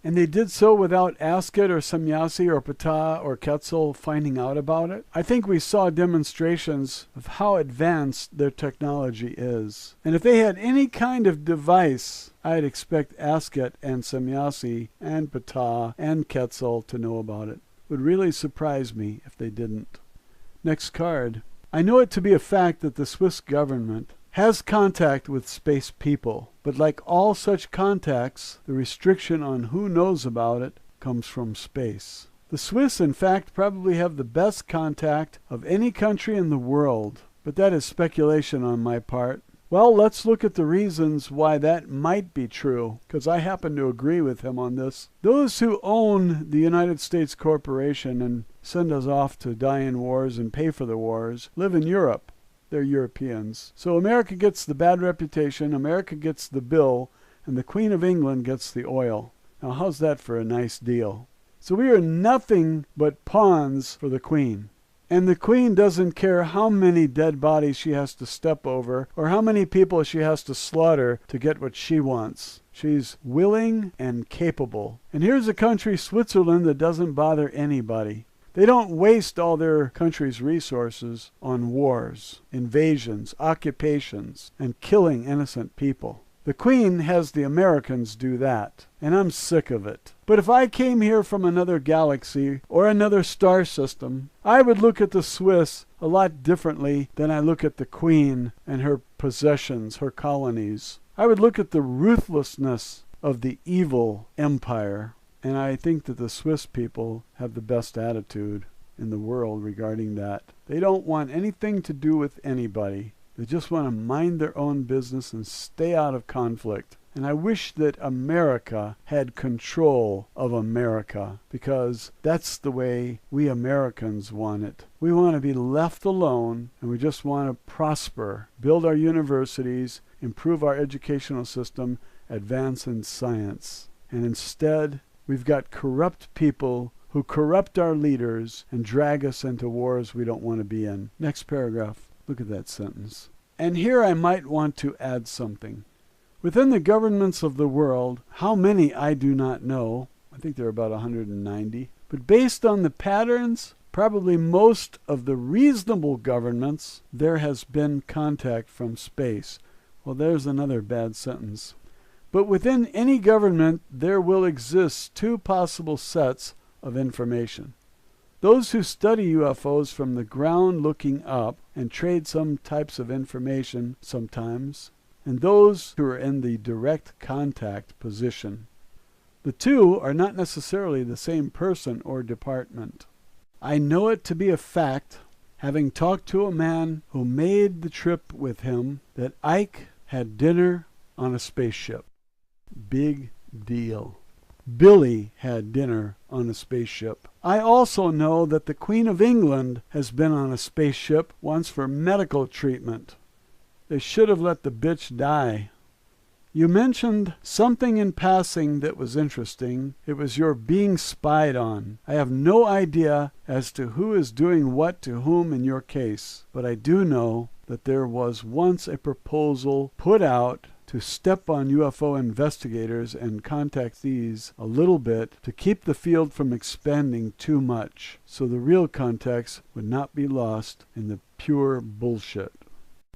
And they did so without Ascot or Semyasi or Ptah or Quetzal finding out about it? I think we saw demonstrations of how advanced their technology is. And if they had any kind of device, I'd expect Ascot and Semyasi and Ptah and Quetzal to know about it. It would really surprise me if they didn't. Next card. I know it to be a fact that the Swiss government has contact with space people, but like all such contacts, the restriction on who knows about it comes from space. The Swiss, in fact, probably have the best contact of any country in the world, but that is speculation on my part. Well, let's look at the reasons why that might be true, because I happen to agree with him on this. Those who own the United States corporation and send us off to die in wars and pay for the wars live in Europe. They're Europeans. So America gets the bad reputation, America gets the bill, and the Queen of England gets the oil. Now how's that for a nice deal? So we are nothing but pawns for the Queen. And the Queen doesn't care how many dead bodies she has to step over or how many people she has to slaughter to get what she wants. She's willing and capable. And here's a country, Switzerland, that doesn't bother anybody. They don't waste all their country's resources on wars, invasions, occupations, and killing innocent people. The Queen has the Americans do that, and I'm sick of it. But if I came here from another galaxy or another star system, I would look at the Swiss a lot differently than I look at the Queen and her possessions, her colonies. I would look at the ruthlessness of the evil empire, and I think that the Swiss people have the best attitude in the world regarding that. They don't want anything to do with anybody. They just want to mind their own business and stay out of conflict. And I wish that America had control of America, because that's the way we Americans want it. We want to be left alone, and we just want to prosper, build our universities, improve our educational system, advance in science. And instead, we've got corrupt people who corrupt our leaders and drag us into wars we don't want to be in. Next paragraph. Look at that sentence. And here I might want to add something. Within the governments of the world, how many I do not know. I think there are about 190. But based on the patterns, probably most of the reasonable governments, there has been contact from space. Well, there's another bad sentence. But within any government, there will exist two possible sets of information. Those who study UFOs from the ground looking up and trade some types of information sometimes, and those who are in the direct contact position. The two are not necessarily the same person or department. I know it to be a fact, having talked to a man who made the trip with him, that Ike had dinner on a spaceship. Big deal. Billy had dinner on a spaceship. I also know that the Queen of England has been on a spaceship once for medical treatment. They should have let the bitch die. You mentioned something in passing that was interesting. It was your being spied on. I have no idea as to who is doing what to whom in your case, but I do know that there was once a proposal put out to step on UFO investigators and contactees a little bit to keep the field from expanding too much, so the real context would not be lost in the pure bullshit.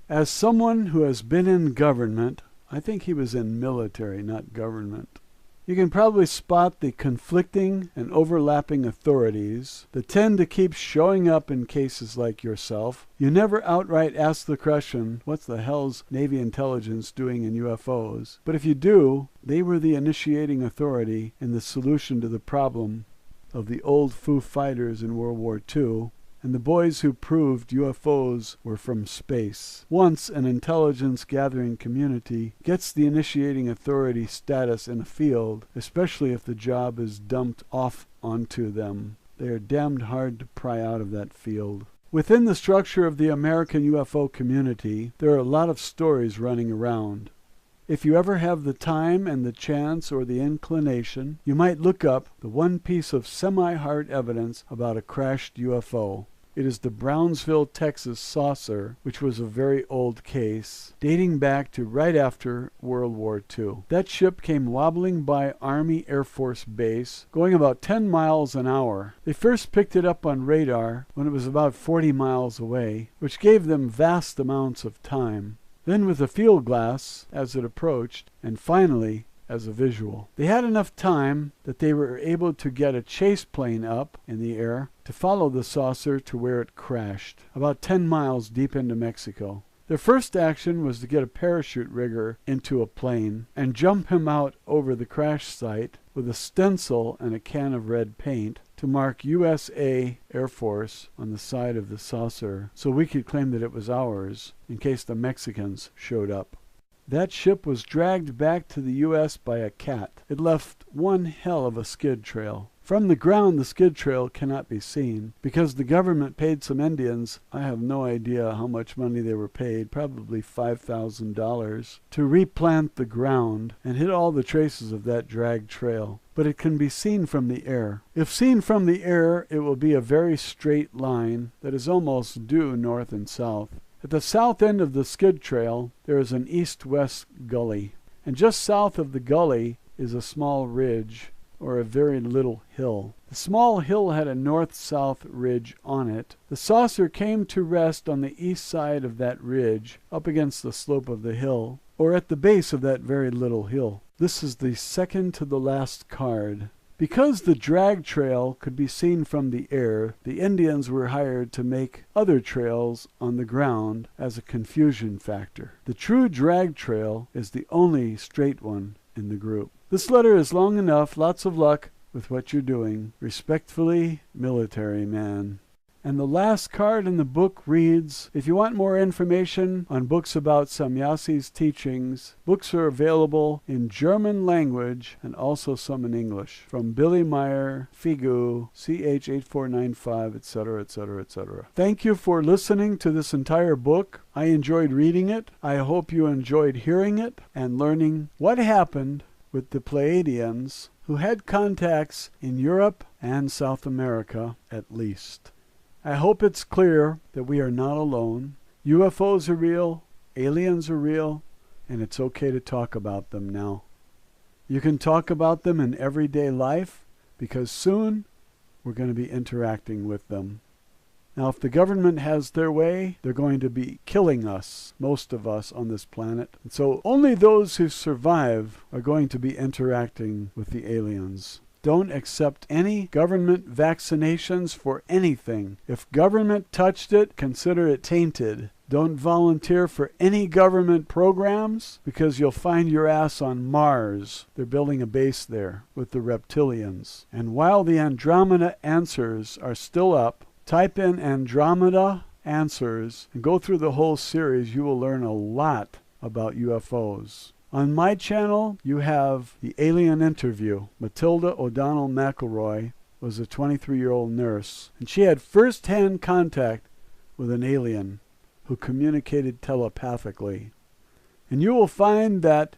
As someone who has been in government, I think he was in military, not government, you can probably spot the conflicting and overlapping authorities that tend to keep showing up in cases like yourself. You never outright ask the question, what's the hell's Navy intelligence doing in UFOs? But if you do, they were the initiating authority in the solution to the problem of the old Foo Fighters in World War II, and the boys who proved UFOs were from space. Once an intelligence-gathering community gets the initiating authority status in a field, especially if the job is dumped off onto them, they are damned hard to pry out of that field. Within the structure of the American UFO community, there are a lot of stories running around. If you ever have the time and the chance or the inclination, you might look up the one piece of semi-hard evidence about a crashed UFO. It is the Brownsville, Texas saucer, which was a very old case, dating back to right after World War II. That ship came wobbling by Army Air Force Base, going about 10 miles an hour. They first picked it up on radar when it was about 40 miles away, which gave them vast amounts of time. Then with a field glass as it approached, and finally as a visual. They had enough time that they were able to get a chase plane up in the air to follow the saucer to where it crashed, about 10 miles deep into Mexico. Their first action was to get a parachute rigger into a plane and jump him out over the crash site with a stencil and a can of red paint to mark USA Air Force on the side of the saucer so we could claim that it was ours in case the Mexicans showed up. That ship was dragged back to the U.S. by a cat. It left one hell of a skid trail. From the ground, the skid trail cannot be seen because the government paid some Indians, I have no idea how much money they were paid, probably $5,000, to replant the ground and hit all the traces of that dragged trail. But it can be seen from the air. If seen from the air, it will be a very straight line that is almost due north and south. At the south end of the skid trail, there is an east-west gully, and just south of the gully is a small ridge, or a very little hill. The small hill had a north-south ridge on it. The saucer came to rest on the east side of that ridge, up against the slope of the hill, or at the base of that very little hill. This is the second to the last card. Because the drag trail could be seen from the air, the Indians were hired to make other trails on the ground as a confusion factor. The true drag trail is the only straight one in the group. This letter is long enough. Lots of luck with what you're doing. Respectfully, Military Man. And the last card in the book reads, if you want more information on books about Sannyasi's teachings, books are available in German language and also some in English. From Billy Meyer, Figu, CH8495, etc., etc., etc. Thank you for listening to this entire book. I enjoyed reading it. I hope you enjoyed hearing it and learning what happened with the Pleiadians who had contacts in Europe and South America at least. I hope it's clear that we are not alone. UFOs are real, aliens are real, and it's okay to talk about them now. You can talk about them in everyday life because soon we're going to be interacting with them. Now, if the government has their way, they're going to be killing us, most of us on this planet. And so only those who survive are going to be interacting with the aliens. Don't accept any government vaccinations for anything. If government touched it, consider it tainted. Don't volunteer for any government programs because you'll find your ass on Mars. They're building a base there with the reptilians. And while the Andromeda answers are still up, type in Andromeda answers and go through the whole series. You will learn a lot about UFOs. On my channel, you have the alien interview. Matilda O'Donnell McElroy was a 23-year-old nurse, and she had first-hand contact with an alien who communicated telepathically. And you will find that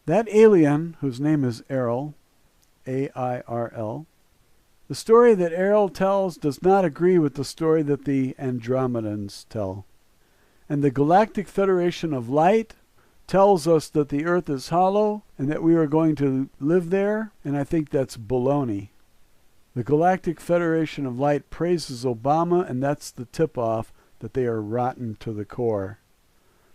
that alien, whose name is Errol, A-I-R-L, the story that Errol tells does not agree with the story that the Andromedans tell. And the Galactic Federation of Light tells us that the earth is hollow and that we are going to live there, and I think that's baloney. The Galactic Federation of Light praises Obama, and that's the tip-off that they are rotten to the core.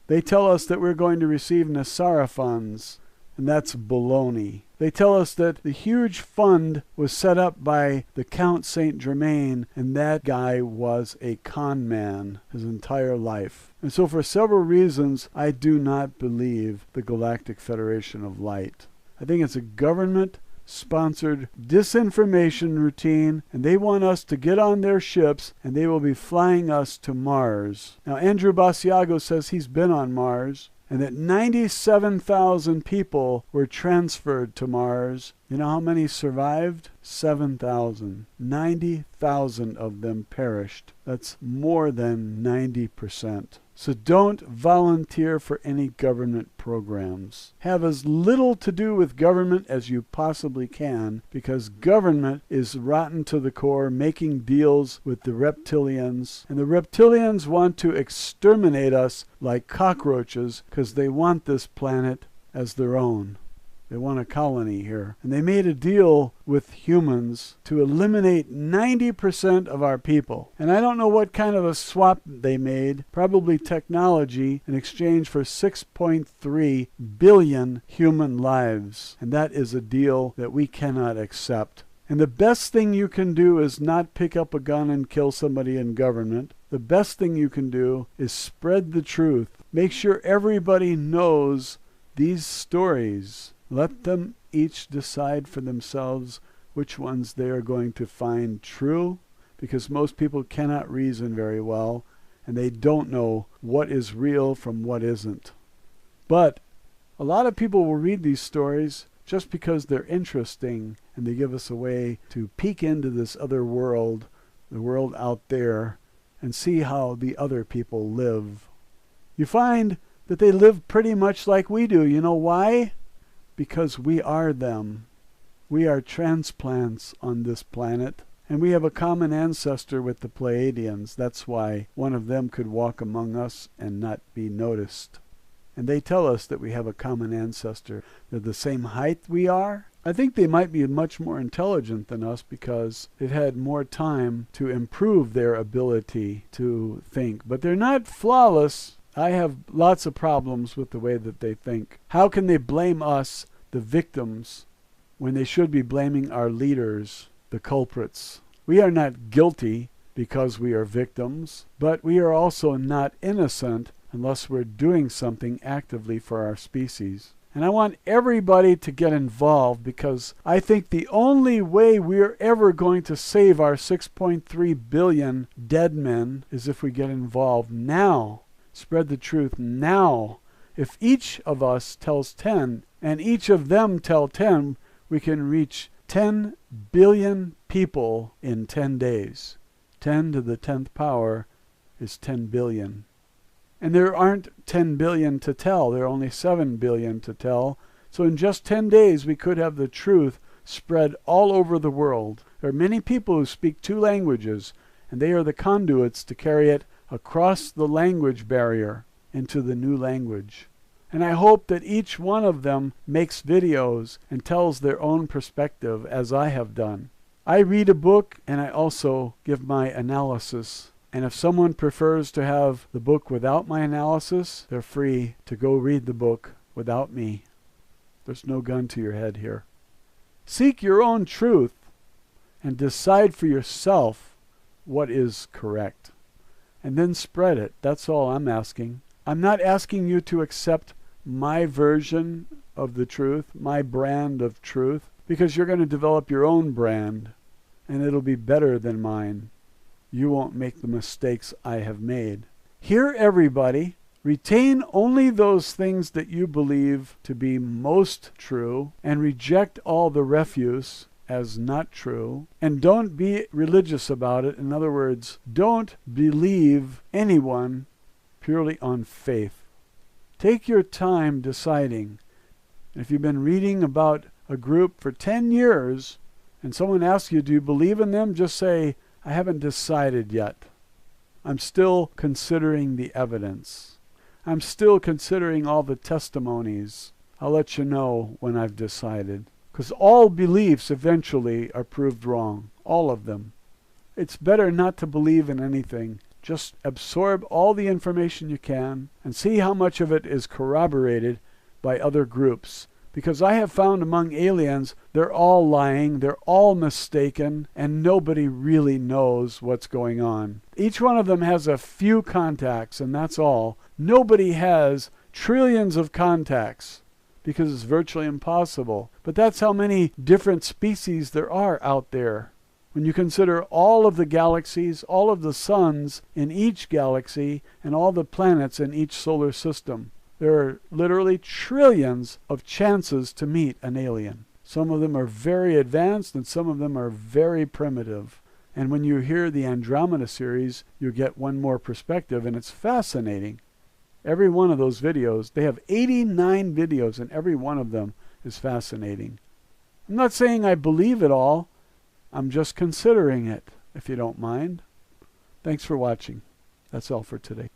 They tell us that we're going to receive Nasara funds, and that's baloney. They tell us that the huge fund was set up by the Count Saint Germain, and that guy was a con man his entire life. And so for several reasons, I do not believe the Galactic Federation of Light. I think it's a government-sponsored disinformation routine, and they want us to get on their ships, and they will be flying us to Mars. Now, Andrew Basiago says he's been on Mars, and that 97,000 people were transferred to Mars. You know how many survived? 7,000. 90,000 of them perished. That's more than 90%. So don't volunteer for any government programs. Have as little to do with government as you possibly can, because government is rotten to the core, making deals with the reptilians. And the reptilians want to exterminate us like cockroaches because they want this planet as their own. They want a colony here. And they made a deal with humans to eliminate 90% of our people. And I don't know what kind of a swap they made, probably technology, in exchange for 6.3 billion human lives. And that is a deal that we cannot accept. And the best thing you can do is not pick up a gun and kill somebody in government. The best thing you can do is spread the truth. Make sure everybody knows these stories. Let them each decide for themselves which ones they are going to find true, because most people cannot reason very well, and they don't know what is real from what isn't. But a lot of people will read these stories just because they're interesting, and they give us a way to peek into this other world, the world out there, and see how the other people live. You find that they live pretty much like we do. You know why? Because we are them. We are transplants on this planet, and we have a common ancestor with the Pleiadians. That's why one of them could walk among us and not be noticed. And they tell us that we have a common ancestor. They're the same height we are, I think they might be much more intelligent than us because they've had more time to improve their ability to think. But they're not flawless. I have lots of problems with the way that they think. How can they blame us, the victims, when they should be blaming our leaders, the culprits? We are not guilty because we are victims, but we are also not innocent unless we're doing something actively for our species. And I want everybody to get involved because I think the only way we're ever going to save our 6.3 billion dead men is if we get involved now. Spread the truth now. If each of us tells 10 and each of them tell 10, we can reach 10 billion people in 10 days. 10 to the 10th power is 10 billion. And there aren't 10 billion to tell. There are only 7 billion to tell. So in just 10 days, we could have the truth spread all over the world. There are many people who speak 2 languages, and they are the conduits to carry it across the language barrier into the new language. And I hope that each one of them makes videos and tells their own perspective, as I have done. I read a book, and I also give my analysis. And if someone prefers to have the book without my analysis, they're free to go read the book without me. There's no gun to your head here. Seek your own truth and decide for yourself what is correct. And then spread it. That's all I'm asking. I'm not asking you to accept my version of the truth, my brand of truth, because you're going to develop your own brand, and it'll be better than mine. You won't make the mistakes I have made. Hear everybody. Retain only those things that you believe to be most true, and reject all the refuse as not true. And don't be religious about it. In other words, don't believe anyone purely on faith. Take your time deciding. If you've been reading about a group for 10 years, and someone asks you, do you believe in them? Just say, I haven't decided yet. I'm still considering the evidence. I'm still considering all the testimonies. I'll let you know when I've decided. Because all beliefs eventually are proved wrong. All of them. It's better not to believe in anything. Just absorb all the information you can and see how much of it is corroborated by other groups. Because I have found among aliens, they're all lying, they're all mistaken, and nobody really knows what's going on. Each one of them has a few contacts, and that's all. Nobody has trillions of contacts, because it's virtually impossible. But that's how many different species there are out there. When you consider all of the galaxies, all of the suns in each galaxy, and all the planets in each solar system. There are literally trillions of chances to meet an alien. Some of them are very advanced and some of them are very primitive. And when you hear the Andromeda series, you get one more perspective, and it's fascinating. Every one of those videos, they have 89 videos, and every one of them is fascinating. I'm not saying I believe it all. I'm just considering it, if you don't mind. Thanks for watching. That's all for today.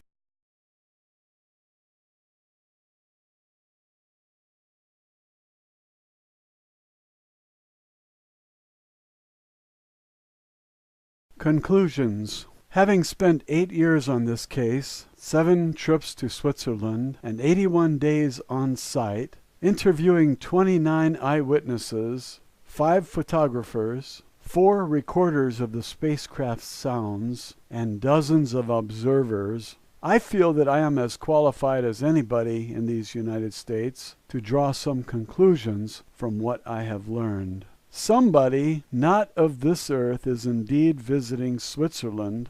Conclusions. Having spent 8 years on this case, 7 trips to Switzerland, and 81 days on site, interviewing 29 eyewitnesses, 5 photographers, 4 recorders of the spacecraft's sounds, and dozens of observers, I feel that I am as qualified as anybody in these United States to draw some conclusions from what I have learned. Somebody not of this earth is indeed visiting Switzerland,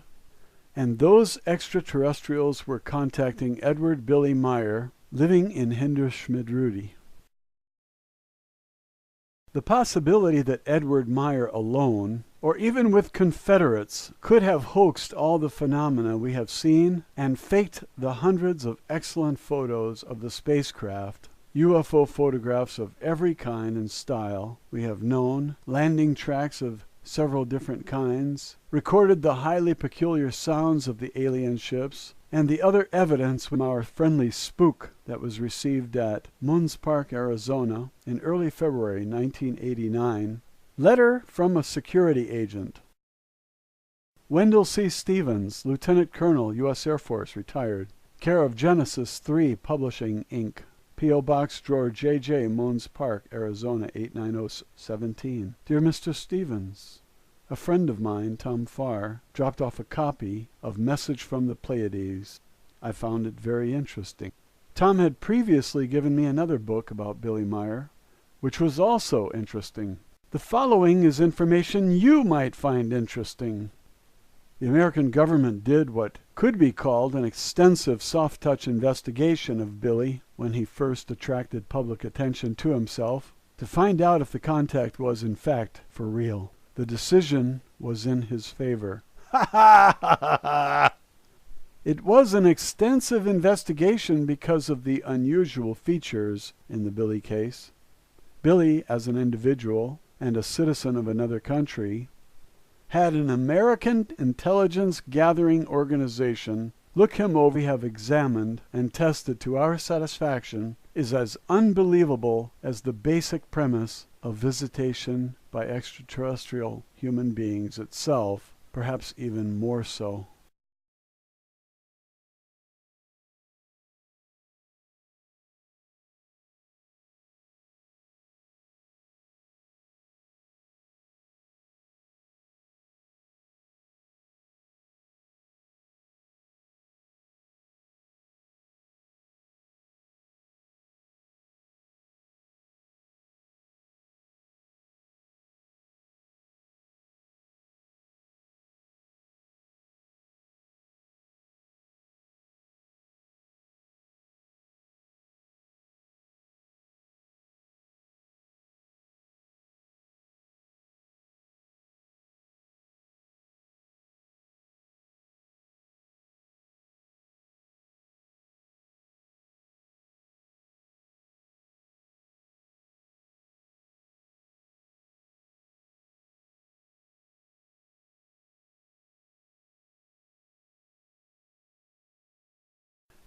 and those extraterrestrials were contacting Edward Billy Meyer, living in Hinderschmidrudi. The possibility that Edward Meyer alone, or even with Confederates, could have hoaxed all the phenomena we have seen and faked the hundreds of excellent photos of the spacecraft, UFO photographs of every kind and style we have known, landing tracks of several different kinds, recorded the highly peculiar sounds of the alien ships, and the other evidence from our friendly spook that was received at Munz Park, Arizona in early February 1989. Letter from a security agent. Wendell C. Stevens, Lieutenant Colonel, U.S. Air Force, retired. Care of Genesis 3 Publishing, Inc. P.O. Box Drawer J.J. Munz Park, Arizona 89017. Dear Mr. Stevens, a friend of mine, Tom Farr, dropped off a copy of Message from the Pleiades. I found it very interesting. Tom had previously given me another book about Billy Meier, which was also interesting. The following is information you might find interesting. The American government did what could be called an extensive soft-touch investigation of Billy when he first attracted public attention to himself to find out if the contact was in fact for real. The decision was in his favor. Ha ha ha ha ha! It was an extensive investigation because of the unusual features in the Billy case. Billy, as an individual and a citizen of another country, had an American intelligence gathering organization look him over. We have examined and tested to our satisfaction is as unbelievable as the basic premise of visitation by extraterrestrial human beings itself, perhaps even more so.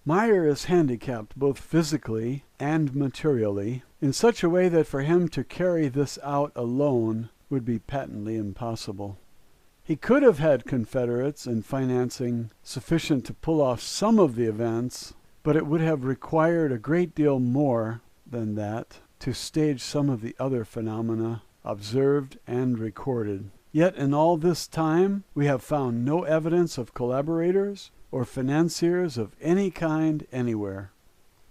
Meier is handicapped both physically and materially in such a way that for him to carry this out alone would be patently impossible. He could have had Confederates and financing sufficient to pull off some of the events, but it would have required a great deal more than that to stage some of the other phenomena observed and recorded. Yet in all this time we have found no evidence of collaborators or financiers of any kind anywhere.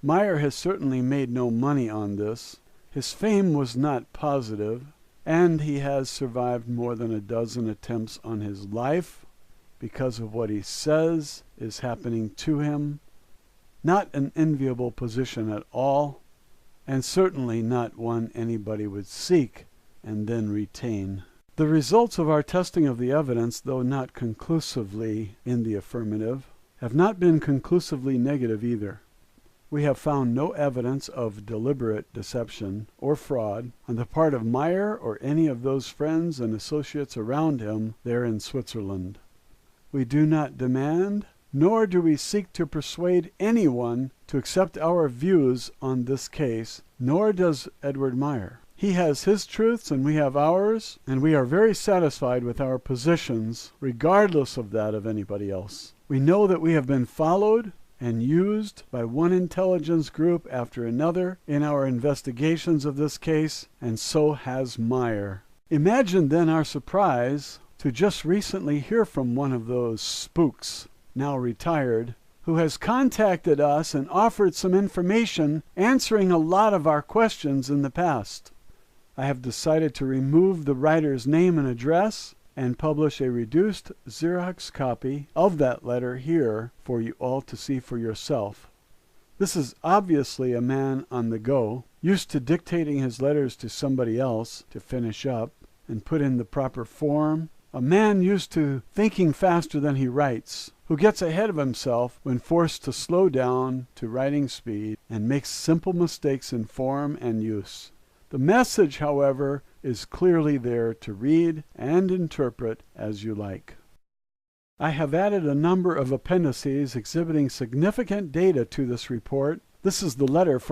Meier has certainly made no money on this. His fame was not positive, and he has survived more than a dozen attempts on his life because of what he says is happening to him. Not an enviable position at all, and certainly not one anybody would seek and then retain. The results of our testing of the evidence, though not conclusively in the affirmative, have not been conclusively negative either. We have found no evidence of deliberate deception or fraud on the part of Meier or any of those friends and associates around him there in Switzerland. We do not demand, nor do we seek to persuade anyone to accept our views on this case, nor does Edward Meier. He has his truths and we have ours, and we are very satisfied with our positions, regardless of that of anybody else. We know that we have been followed and used by one intelligence group after another in our investigations of this case, and so has Meier. Imagine then our surprise to just recently hear from one of those spooks, now retired, who has contacted us and offered some information answering a lot of our questions in the past. I have decided to remove the writer's name and address and publish a reduced Xerox copy of that letter here for you all to see for yourself. This is obviously a man on the go, used to dictating his letters to somebody else to finish up and put in the proper form, a man used to thinking faster than he writes, who gets ahead of himself when forced to slow down to writing speed and makes simple mistakes in form and use. The message, however, is clearly there to read and interpret as you like. I have added a number of appendices exhibiting significant data to this report. This is the letter from